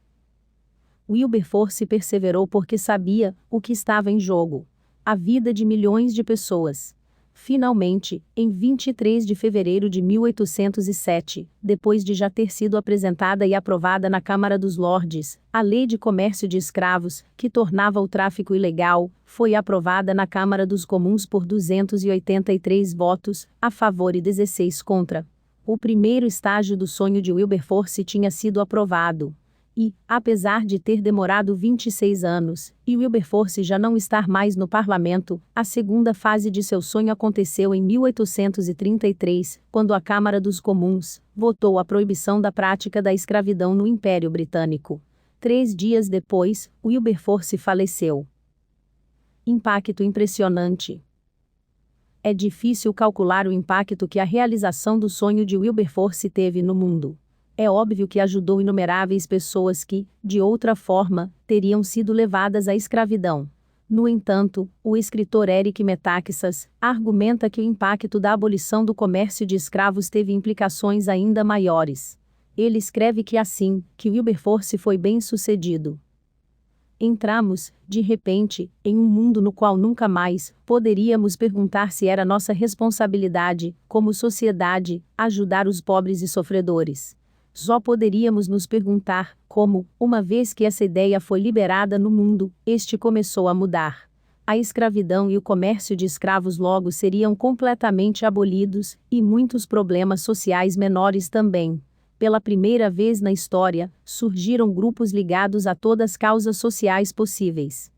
A: Wilberforce perseverou porque sabia o que estava em jogo: a vida de milhões de pessoas. Finalmente, em 23 de fevereiro de 1807, depois de já ter sido apresentada e aprovada na Câmara dos Lordes, a Lei de Comércio de Escravos, que tornava o tráfico ilegal, foi aprovada na Câmara dos Comuns por 283 votos, a favor e 16 contra. O primeiro estágio do sonho de Wilberforce tinha sido aprovado. E, apesar de ter demorado 26 anos, e Wilberforce já não estar mais no parlamento, a segunda fase de seu sonho aconteceu em 1833, quando a Câmara dos Comuns votou a proibição da prática da escravidão no Império Britânico. 3 dias depois, Wilberforce faleceu. Impacto impressionante. É difícil calcular o impacto que a realização do sonho de Wilberforce teve no mundo. É óbvio que ajudou inumeráveis pessoas que, de outra forma, teriam sido levadas à escravidão. No entanto, o escritor Eric Metaxas argumenta que o impacto da abolição do comércio de escravos teve implicações ainda maiores. Ele escreve que assim, que Wilberforce foi bem-sucedido. Entramos, de repente, em um mundo no qual nunca mais poderíamos perguntar se era nossa responsabilidade, como sociedade, ajudar os pobres e sofredores. Só poderíamos nos perguntar como, uma vez que essa ideia foi liberada no mundo, este começou a mudar. A escravidão e o comércio de escravos logo seriam completamente abolidos, e muitos problemas sociais menores também. Pela primeira vez na história, surgiram grupos ligados a todas as causas sociais possíveis.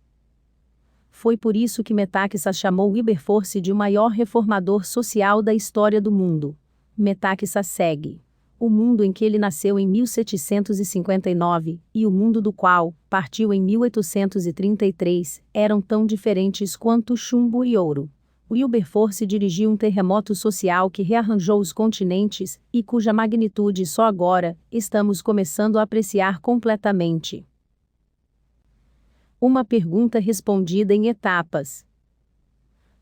A: Foi por isso que Metaxas chamou Wilberforce de o maior reformador social da história do mundo. Metaxas segue. O mundo em que ele nasceu em 1759, e o mundo do qual partiu em 1833, eram tão diferentes quanto chumbo e ouro. Wilberforce dirigiu um terremoto social que rearranjou os continentes, e cuja magnitude só agora estamos começando a apreciar completamente. Uma pergunta respondida em etapas.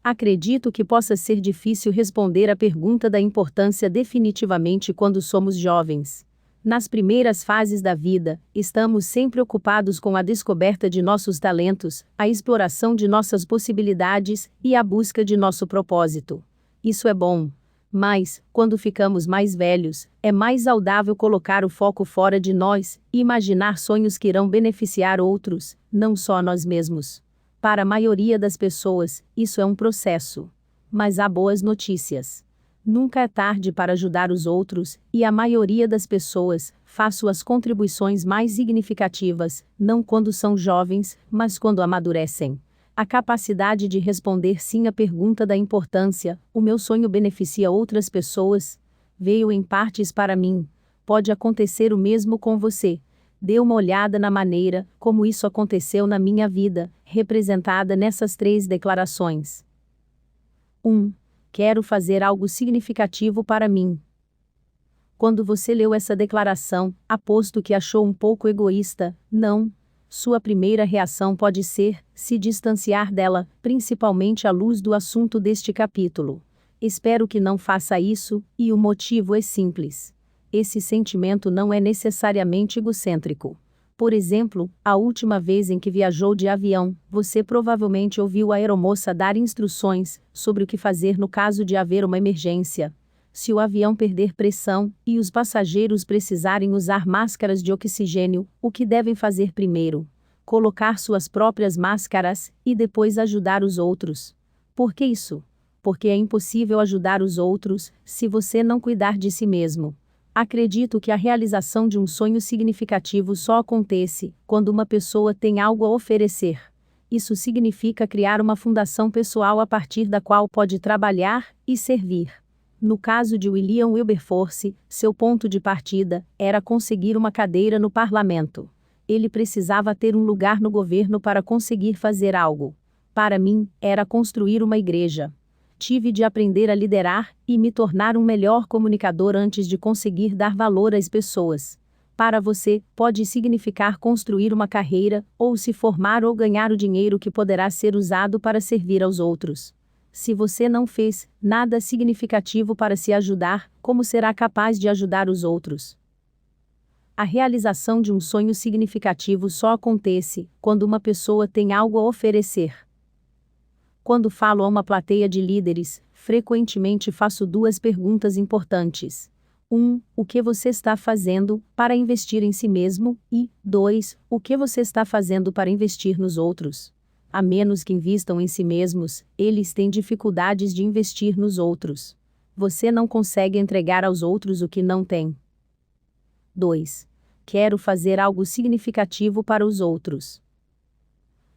A: Acredito que possa ser difícil responder a pergunta da importância definitivamente quando somos jovens. Nas primeiras fases da vida, estamos sempre ocupados com a descoberta de nossos talentos, a exploração de nossas possibilidades e a busca de nosso propósito. Isso é bom. Mas, quando ficamos mais velhos, é mais saudável colocar o foco fora de nós e imaginar sonhos que irão beneficiar outros, não só nós mesmos. Para a maioria das pessoas, isso é um processo. Mas há boas notícias. Nunca é tarde para ajudar os outros, e a maioria das pessoas faz suas contribuições mais significativas, não quando são jovens, mas quando amadurecem. A capacidade de responder sim à pergunta da importância, o meu sonho beneficia outras pessoas? Veio em partes para mim. Pode acontecer o mesmo com você. Dê uma olhada na maneira como isso aconteceu na minha vida, representada nessas 3 declarações. 1. Quero fazer algo significativo para mim. Quando você leu essa declaração, aposto que achou um pouco egoísta, não? Sua primeira reação pode ser se distanciar dela, principalmente à luz do assunto deste capítulo. Espero que não faça isso, e o motivo é simples. Esse sentimento não é necessariamente egocêntrico. Por exemplo, a última vez em que viajou de avião, você provavelmente ouviu a aeromoça dar instruções sobre o que fazer no caso de haver uma emergência. Se o avião perder pressão e os passageiros precisarem usar máscaras de oxigênio, o que devem fazer primeiro? Colocar suas próprias máscaras e depois ajudar os outros. Por que isso? Porque é impossível ajudar os outros se você não cuidar de si mesmo. Acredito que a realização de um sonho significativo só acontece quando uma pessoa tem algo a oferecer. Isso significa criar uma fundação pessoal a partir da qual pode trabalhar e servir. No caso de William Wilberforce, seu ponto de partida era conseguir uma cadeira no parlamento. Ele precisava ter um lugar no governo para conseguir fazer algo. Para mim, era construir uma igreja. Tive de aprender a liderar e me tornar um melhor comunicador antes de conseguir dar valor às pessoas. Para você, pode significar construir uma carreira, ou se formar ou ganhar o dinheiro que poderá ser usado para servir aos outros. Se você não fez nada significativo para se ajudar, como será capaz de ajudar os outros? A realização de um sonho significativo só acontece quando uma pessoa tem algo a oferecer. Quando falo a uma plateia de líderes, frequentemente faço duas perguntas importantes. 1. O que você está fazendo para investir em si mesmo? E 2. O que você está fazendo para investir nos outros? A menos que invistam em si mesmos, eles têm dificuldades de investir nos outros. Você não consegue entregar aos outros o que não tem. 2. Quero fazer algo significativo para os outros.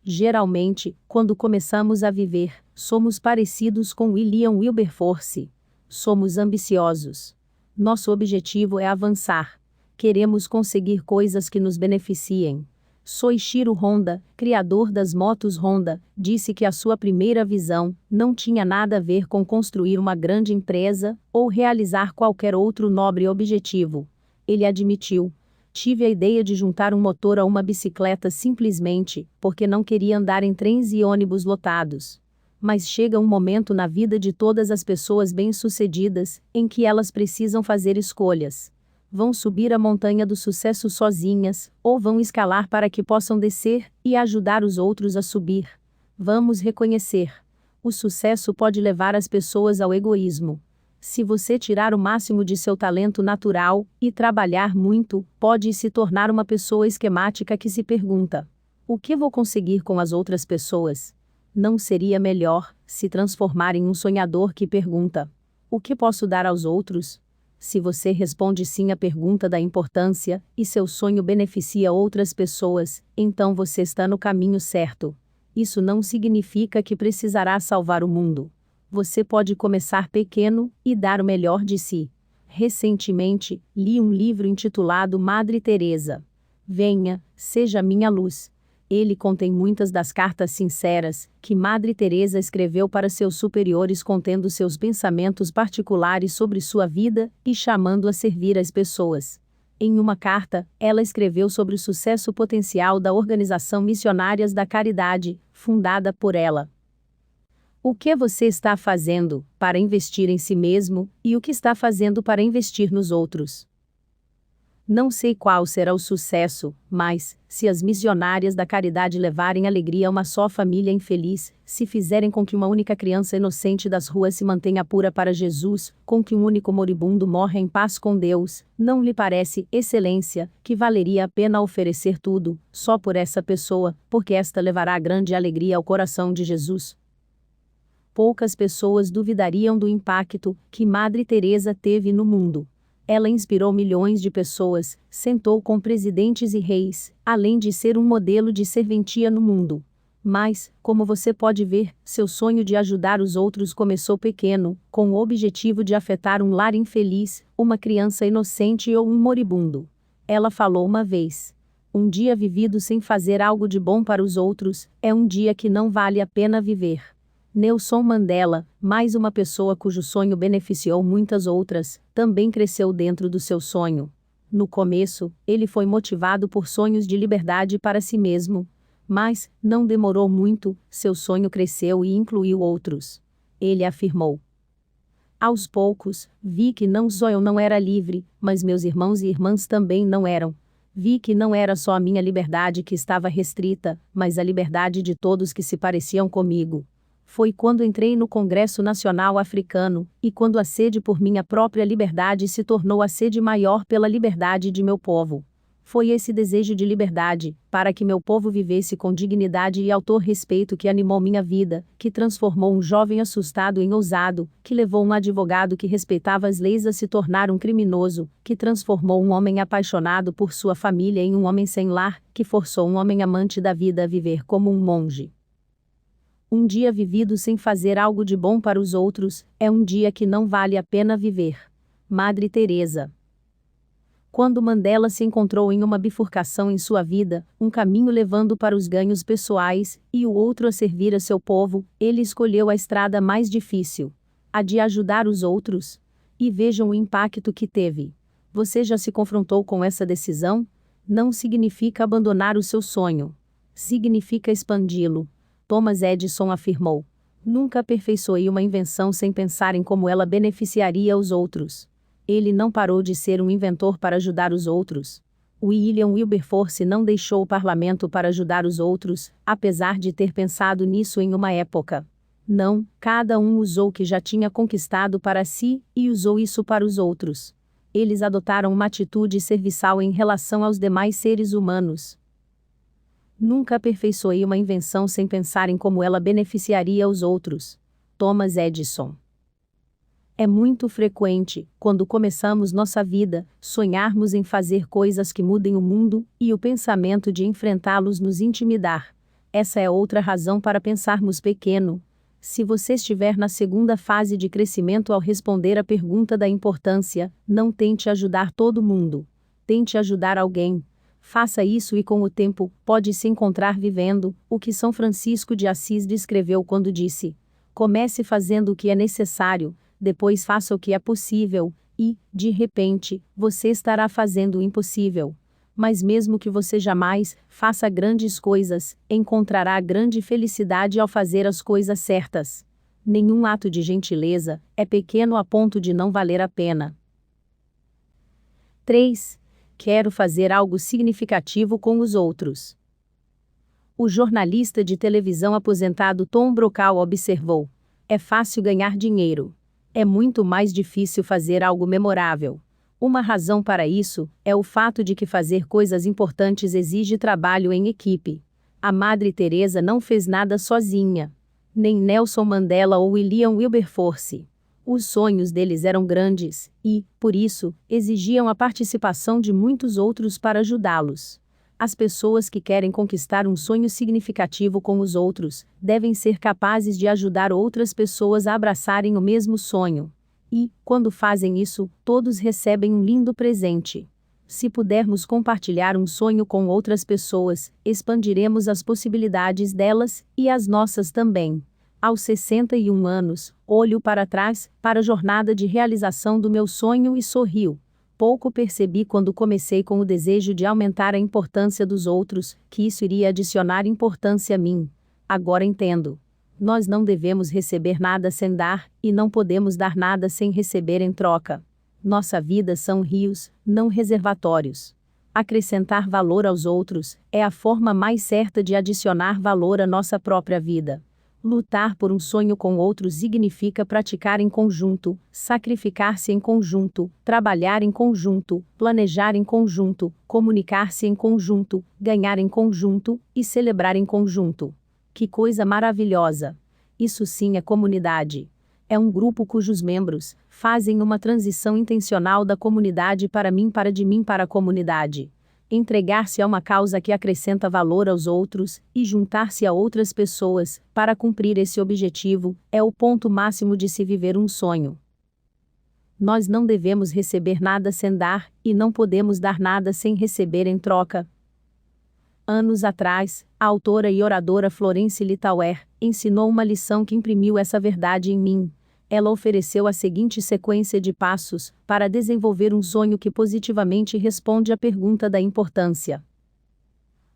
A: Geralmente, quando começamos a viver, somos parecidos com William Wilberforce. Somos ambiciosos. Nosso objetivo é avançar. Queremos conseguir coisas que nos beneficiem. Soichiro Honda, criador das motos Honda, disse que a sua primeira visão não tinha nada a ver com construir uma grande empresa ou realizar qualquer outro nobre objetivo. Ele admitiu: tive a ideia de juntar um motor a uma bicicleta simplesmente porque não queria andar em trens e ônibus lotados. Mas chega um momento na vida de todas as pessoas bem-sucedidas em que elas precisam fazer escolhas. Vão subir a montanha do sucesso sozinhas, ou vão escalar para que possam descer e ajudar os outros a subir. Vamos reconhecer: o sucesso pode levar as pessoas ao egoísmo. Se você tirar o máximo de seu talento natural e trabalhar muito, pode se tornar uma pessoa esquemática que se pergunta: o que vou conseguir com as outras pessoas? Não seria melhor se transformar em um sonhador que pergunta: o que posso dar aos outros? Se você responde sim à pergunta da importância, e seu sonho beneficia outras pessoas, então você está no caminho certo. Isso não significa que precisará salvar o mundo. Você pode começar pequeno e dar o melhor de si. Recentemente, li um livro intitulado Madre Teresa. Venha, seja minha luz. Ele contém muitas das cartas sinceras que Madre Teresa escreveu para seus superiores, contendo seus pensamentos particulares sobre sua vida e chamando a servir as pessoas. Em uma carta, ela escreveu sobre o sucesso potencial da Organização Missionárias da Caridade, fundada por ela. O que você está fazendo para investir em si mesmo e o que está fazendo para investir nos outros? Não sei qual será o sucesso, mas, se as missionárias da caridade levarem alegria a uma só família infeliz, se fizerem com que uma única criança inocente das ruas se mantenha pura para Jesus, com que um único moribundo morra em paz com Deus, não lhe parece, Excelência, que valeria a pena oferecer tudo, só por essa pessoa, porque esta levará grande alegria ao coração de Jesus? Poucas pessoas duvidariam do impacto que Madre Teresa teve no mundo. Ela inspirou milhões de pessoas, sentou com presidentes e reis, além de ser um modelo de serventia no mundo. Mas, como você pode ver, seu sonho de ajudar os outros começou pequeno, com o objetivo de afetar um lar infeliz, uma criança inocente ou um moribundo. Ela falou uma vez: um dia vivido sem fazer algo de bom para os outros, é um dia que não vale a pena viver. Nelson Mandela, mais uma pessoa cujo sonho beneficiou muitas outras, também cresceu dentro do seu sonho. No começo, ele foi motivado por sonhos de liberdade para si mesmo. Mas, não demorou muito, seu sonho cresceu e incluiu outros. Ele afirmou: aos poucos, vi que não só eu não era livre, mas meus irmãos e irmãs também não eram. Vi que não era só a minha liberdade que estava restrita, mas a liberdade de todos que se pareciam comigo. Foi quando entrei no Congresso Nacional Africano, e quando a sede por minha própria liberdade se tornou a sede maior pela liberdade de meu povo. Foi esse desejo de liberdade, para que meu povo vivesse com dignidade e autorrespeito, que animou minha vida, que transformou um jovem assustado em ousado, que levou um advogado que respeitava as leis a se tornar um criminoso, que transformou um homem apaixonado por sua família em um homem sem lar, que forçou um homem amante da vida a viver como um monge. Um dia vivido sem fazer algo de bom para os outros, é um dia que não vale a pena viver. Madre Teresa. Quando Mandela se encontrou em uma bifurcação em sua vida, um caminho levando para os ganhos pessoais, e o outro a servir a seu povo, ele escolheu a estrada mais difícil, a de ajudar os outros. E vejam o impacto que teve. Você já se confrontou com essa decisão? Não significa abandonar o seu sonho. Significa expandi-lo. Thomas Edison afirmou: nunca aperfeiçoei uma invenção sem pensar em como ela beneficiaria os outros. Ele não parou de ser um inventor para ajudar os outros. William Wilberforce não deixou o parlamento para ajudar os outros, apesar de ter pensado nisso em uma época. Não, cada um usou o que já tinha conquistado para si, e usou isso para os outros. Eles adotaram uma atitude serviçal em relação aos demais seres humanos. Nunca aperfeiçoei uma invenção sem pensar em como ela beneficiaria os outros. Thomas Edison. É muito frequente, quando começamos nossa vida, sonharmos em fazer coisas que mudem o mundo, e o pensamento de enfrentá-los nos intimidar. Essa é outra razão para pensarmos pequeno. Se você estiver na segunda fase de crescimento ao responder à pergunta da importância, não tente ajudar todo mundo. Tente ajudar alguém. Faça isso e com o tempo, pode se encontrar vivendo o que São Francisco de Assis descreveu quando disse: comece fazendo o que é necessário, depois faça o que é possível, e, de repente, você estará fazendo o impossível. Mas mesmo que você jamais faça grandes coisas, encontrará grande felicidade ao fazer as coisas certas. Nenhum ato de gentileza é pequeno a ponto de não valer a pena. 3. Quero fazer algo significativo com os outros. O jornalista de televisão aposentado Tom Brokaw observou: é fácil ganhar dinheiro. É muito mais difícil fazer algo memorável. Uma razão para isso é o fato de que fazer coisas importantes exige trabalho em equipe. A Madre Teresa não fez nada sozinha. Nem Nelson Mandela ou William Wilberforce. Os sonhos deles eram grandes e, por isso, exigiam a participação de muitos outros para ajudá-los. As pessoas que querem conquistar um sonho significativo com os outros devem ser capazes de ajudar outras pessoas a abraçarem o mesmo sonho. E, quando fazem isso, todos recebem um lindo presente. Se pudermos compartilhar um sonho com outras pessoas, expandiremos as possibilidades delas e as nossas também. Aos 61 anos, olho para trás, para a jornada de realização do meu sonho e sorrio. Pouco percebi quando comecei com o desejo de aumentar a importância dos outros, que isso iria adicionar importância a mim. Agora entendo. Nós não devemos receber nada sem dar, e não podemos dar nada sem receber em troca. Nossa vida são rios, não reservatórios. Acrescentar valor aos outros é a forma mais certa de adicionar valor à nossa própria vida. Lutar por um sonho com outros significa praticar em conjunto, sacrificar-se em conjunto, trabalhar em conjunto, planejar em conjunto, comunicar-se em conjunto, ganhar em conjunto e celebrar em conjunto. Que coisa maravilhosa! Isso sim é comunidade. É um grupo cujos membros fazem uma transição intencional da comunidade para mim, para de mim para a comunidade. Entregar-se a uma causa que acrescenta valor aos outros e juntar-se a outras pessoas para cumprir esse objetivo é o ponto máximo de se viver um sonho. Nós não devemos receber nada sem dar, e não podemos dar nada sem receber em troca. Anos atrás, a autora e oradora Florence Littauer ensinou uma lição que imprimiu essa verdade em mim. Ela ofereceu a seguinte sequência de passos para desenvolver um sonho que positivamente responde à pergunta da importância.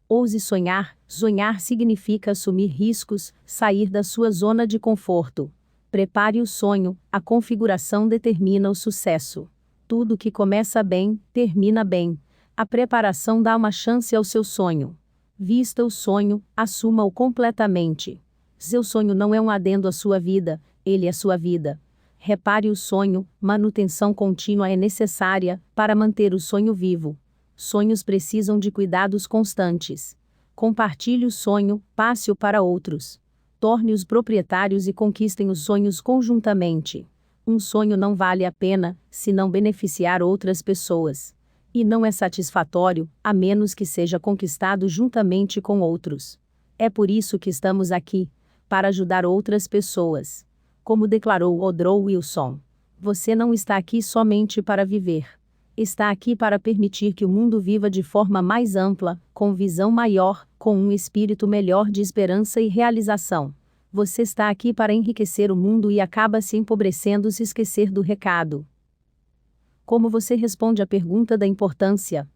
A: Ouse sonhar. Sonhar significa assumir riscos, sair da sua zona de conforto. Prepare o sonho, a configuração determina o sucesso. Tudo que começa bem, termina bem. A preparação dá uma chance ao seu sonho. Vista o sonho, assuma-o completamente. Seu sonho não é um adendo à sua vida, ele é sua vida. Repare o sonho, manutenção contínua é necessária para manter o sonho vivo. Sonhos precisam de cuidados constantes. Compartilhe o sonho, passe-o para outros. Torne-os proprietários e conquistem os sonhos conjuntamente. Um sonho não vale a pena se não beneficiar outras pessoas. E não é satisfatório, a menos que seja conquistado juntamente com outros. É por isso que estamos aqui, para ajudar outras pessoas. Como declarou Woodrow Wilson, você não está aqui somente para viver. Está aqui para permitir que o mundo viva de forma mais ampla, com visão maior, com um espírito melhor de esperança e realização. Você está aqui para enriquecer o mundo e acaba se empobrecendo se esquecer do recado. Como você responde à pergunta da importância?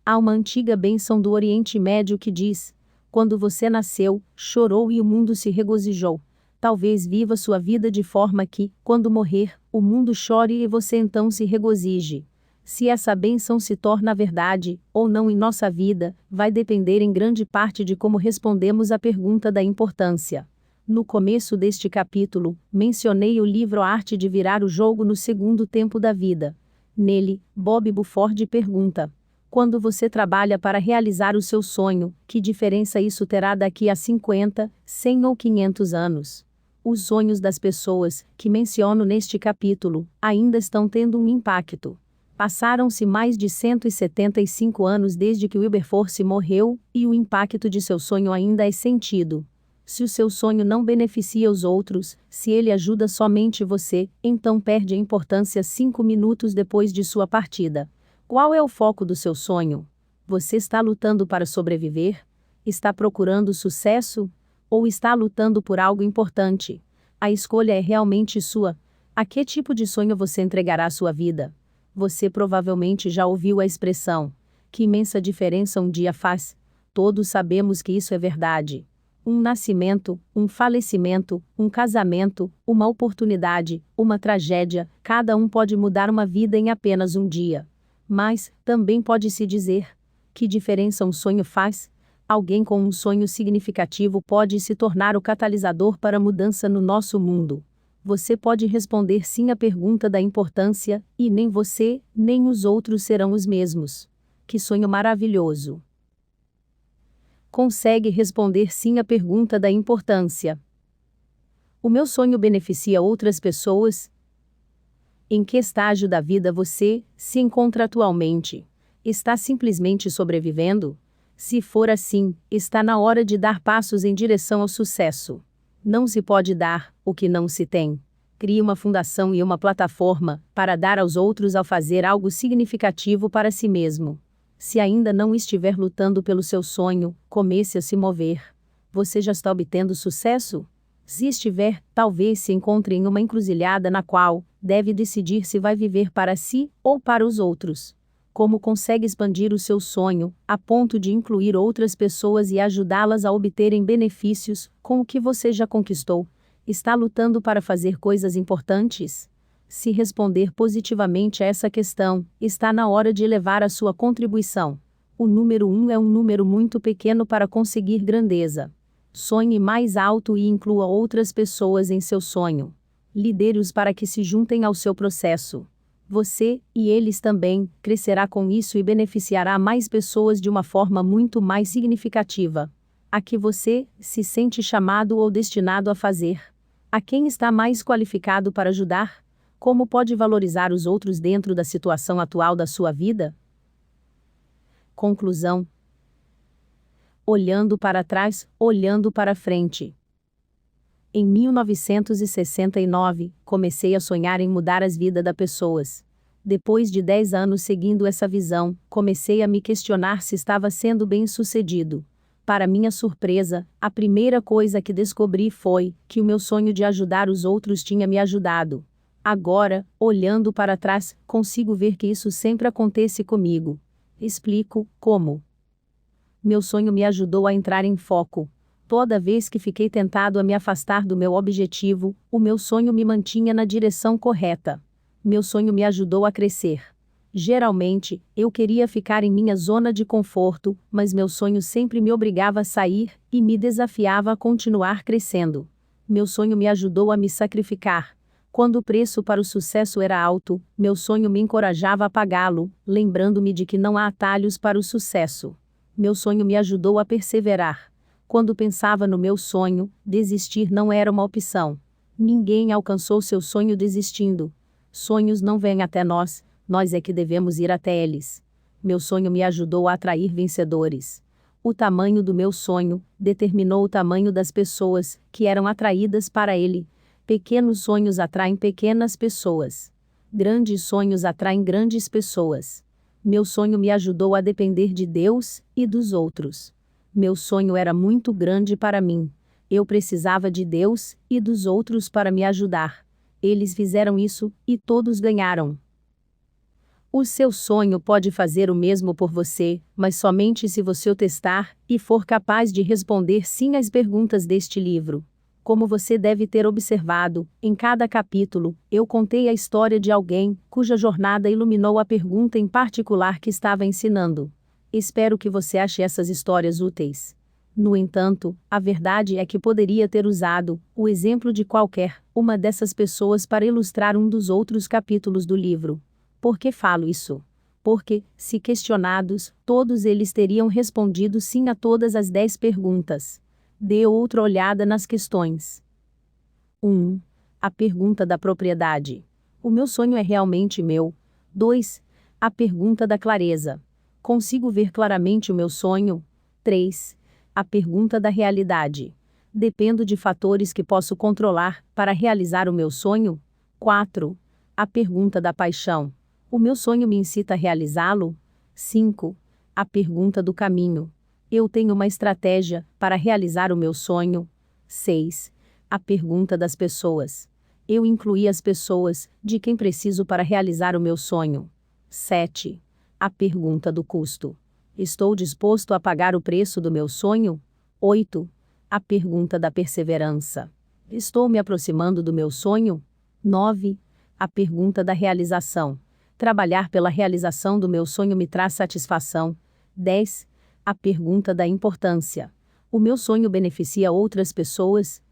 A: Há uma antiga bênção do Oriente Médio que diz: quando você nasceu, chorou e o mundo se regozijou. Talvez viva sua vida de forma que, quando morrer, o mundo chore e você então se regozije. Se essa bênção se torna verdade, ou não em nossa vida, vai depender em grande parte de como respondemos à pergunta da importância. No começo deste capítulo, mencionei o livro A Arte de Virar o Jogo no Segundo Tempo da Vida. Nele, Bob Buford pergunta: quando você trabalha para realizar o seu sonho, que diferença isso terá daqui a 50, 100 ou 500 anos? Os sonhos das pessoas, que menciono neste capítulo, ainda estão tendo um impacto. Passaram-se mais de 175 anos desde que Wilberforce morreu, e o impacto de seu sonho ainda é sentido. Se o seu sonho não beneficia os outros, se ele ajuda somente você, então perde a importância 5 minutos depois de sua partida. Qual é o foco do seu sonho? Você está lutando para sobreviver? Está procurando sucesso? Ou está lutando por algo importante? A escolha é realmente sua. A que tipo de sonho você entregará sua vida? Você provavelmente já ouviu a expressão: que imensa diferença um dia faz. Todos sabemos que isso é verdade. Um nascimento, um falecimento, um casamento, uma oportunidade, uma tragédia, cada um pode mudar uma vida em apenas um dia. Mas, também pode-se dizer: que diferença um sonho faz? Alguém com um sonho significativo pode se tornar o catalisador para a mudança no nosso mundo. Você pode responder sim à pergunta da importância, e nem você, nem os outros serão os mesmos. Que sonho maravilhoso! Consegue responder sim à pergunta da importância. O meu sonho beneficia outras pessoas? Em que estágio da vida você se encontra atualmente? Está simplesmente sobrevivendo? Se for assim, está na hora de dar passos em direção ao sucesso. Não se pode dar o que não se tem. Crie uma fundação e uma plataforma para dar aos outros ao fazer algo significativo para si mesmo. Se ainda não estiver lutando pelo seu sonho, comece a se mover. Você já está obtendo sucesso? Se estiver, talvez se encontre em uma encruzilhada na qual deve decidir se vai viver para si ou para os outros. Como consegue expandir o seu sonho, a ponto de incluir outras pessoas e ajudá-las a obterem benefícios com o que você já conquistou? Está lutando para fazer coisas importantes? Se responder positivamente a essa questão, está na hora de elevar a sua contribuição. O número 1 é um número muito pequeno para conseguir grandeza. Sonhe mais alto e inclua outras pessoas em seu sonho. Lidere-os para que se juntem ao seu processo. Você, e eles também, crescerá com isso e beneficiará mais pessoas de uma forma muito mais significativa. A que você se sente chamado ou destinado a fazer? A quem está mais qualificado para ajudar? Como pode valorizar os outros dentro da situação atual da sua vida? Conclusão. Olhando para trás, olhando para frente. Em 1969, comecei a sonhar em mudar as vidas das pessoas. Depois de 10 anos seguindo essa visão, comecei a me questionar se estava sendo bem-sucedido. Para minha surpresa, a primeira coisa que descobri foi que o meu sonho de ajudar os outros tinha me ajudado. Agora, olhando para trás, consigo ver que isso sempre acontece comigo. Explico como. Meu sonho me ajudou a entrar em foco. Toda vez que fiquei tentado a me afastar do meu objetivo, o meu sonho me mantinha na direção correta. Meu sonho me ajudou a crescer. Geralmente, eu queria ficar em minha zona de conforto, mas meu sonho sempre me obrigava a sair e me desafiava a continuar crescendo. Meu sonho me ajudou a me sacrificar. Quando o preço para o sucesso era alto, meu sonho me encorajava a pagá-lo, lembrando-me de que não há atalhos para o sucesso. Meu sonho me ajudou a perseverar. Quando pensava no meu sonho, desistir não era uma opção. Ninguém alcançou seu sonho desistindo. Sonhos não vêm até nós, nós é que devemos ir até eles. Meu sonho me ajudou a atrair vencedores. O tamanho do meu sonho determinou o tamanho das pessoas que eram atraídas para ele. Pequenos sonhos atraem pequenas pessoas. Grandes sonhos atraem grandes pessoas. Meu sonho me ajudou a depender de Deus e dos outros. Meu sonho era muito grande para mim. Eu precisava de Deus e dos outros para me ajudar. Eles fizeram isso, e todos ganharam. O seu sonho pode fazer o mesmo por você, mas somente se você o testar e for capaz de responder sim às perguntas deste livro. Como você deve ter observado, em cada capítulo, eu contei a história de alguém cuja jornada iluminou a pergunta em particular que estava ensinando. Espero que você ache essas histórias úteis. No entanto, a verdade é que poderia ter usado o exemplo de qualquer uma dessas pessoas para ilustrar um dos outros capítulos do livro. Por que falo isso? Porque, se questionados, todos eles teriam respondido sim a todas as 10 perguntas. Dê outra olhada nas questões. 1. A pergunta da propriedade. O meu sonho é realmente meu? 2. A pergunta da clareza. Consigo ver claramente o meu sonho? 3. A pergunta da realidade. Dependo de fatores que posso controlar para realizar o meu sonho? 4. A pergunta da paixão. O meu sonho me incita a realizá-lo? 5. A pergunta do caminho. Eu tenho uma estratégia para realizar o meu sonho? 6. A pergunta das pessoas. Eu incluí as pessoas de quem preciso para realizar o meu sonho? 7. A pergunta do custo. Estou disposto a pagar o preço do meu sonho? 8. A pergunta da perseverança. Estou me aproximando do meu sonho? 9. A pergunta da realização. Trabalhar pela realização do meu sonho me traz satisfação? 10. A pergunta da importância. O meu sonho beneficia outras pessoas?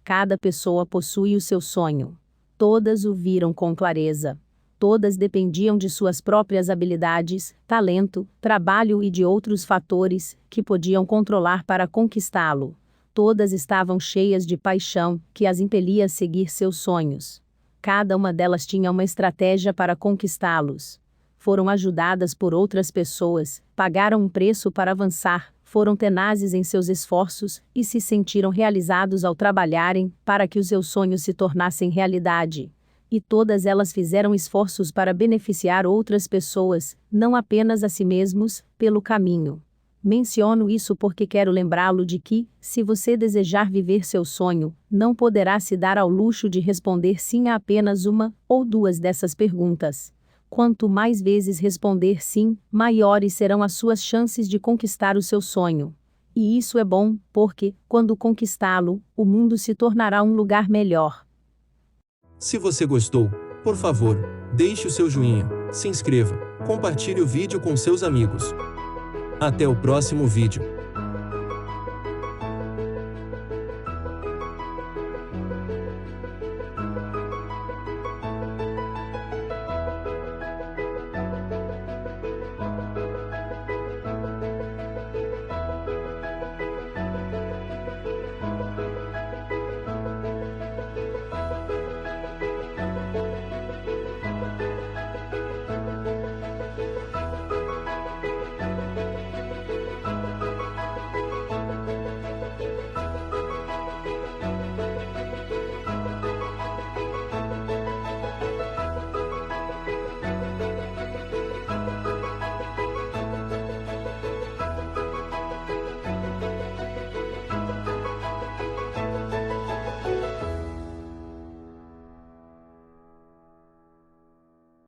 A: Cada pessoa possui o seu sonho. Todas o viram com clareza. Todas dependiam de suas próprias habilidades, talento, trabalho e de outros fatores que podiam controlar para conquistá-lo. Todas estavam cheias de paixão que as impelia a seguir seus sonhos. Cada uma delas tinha uma estratégia para conquistá-los. Foram ajudadas por outras pessoas, pagaram um preço para avançar, foram tenazes em seus esforços e se sentiram realizados ao trabalharem para que os seus sonhos se tornassem realidade. E todas elas fizeram esforços para beneficiar outras pessoas, não apenas a si mesmos, pelo caminho. Menciono isso porque quero lembrá-lo de que, se você desejar viver seu sonho, não poderá se dar ao luxo de responder sim a apenas uma ou duas dessas perguntas. Quanto mais vezes responder sim, maiores serão as suas chances de conquistar o seu sonho. E isso é bom, porque, quando conquistá-lo, o mundo se tornará um lugar melhor.
B: Se você gostou, por favor, deixe o seu joinha, se inscreva, compartilhe o vídeo com seus amigos. Até o próximo vídeo.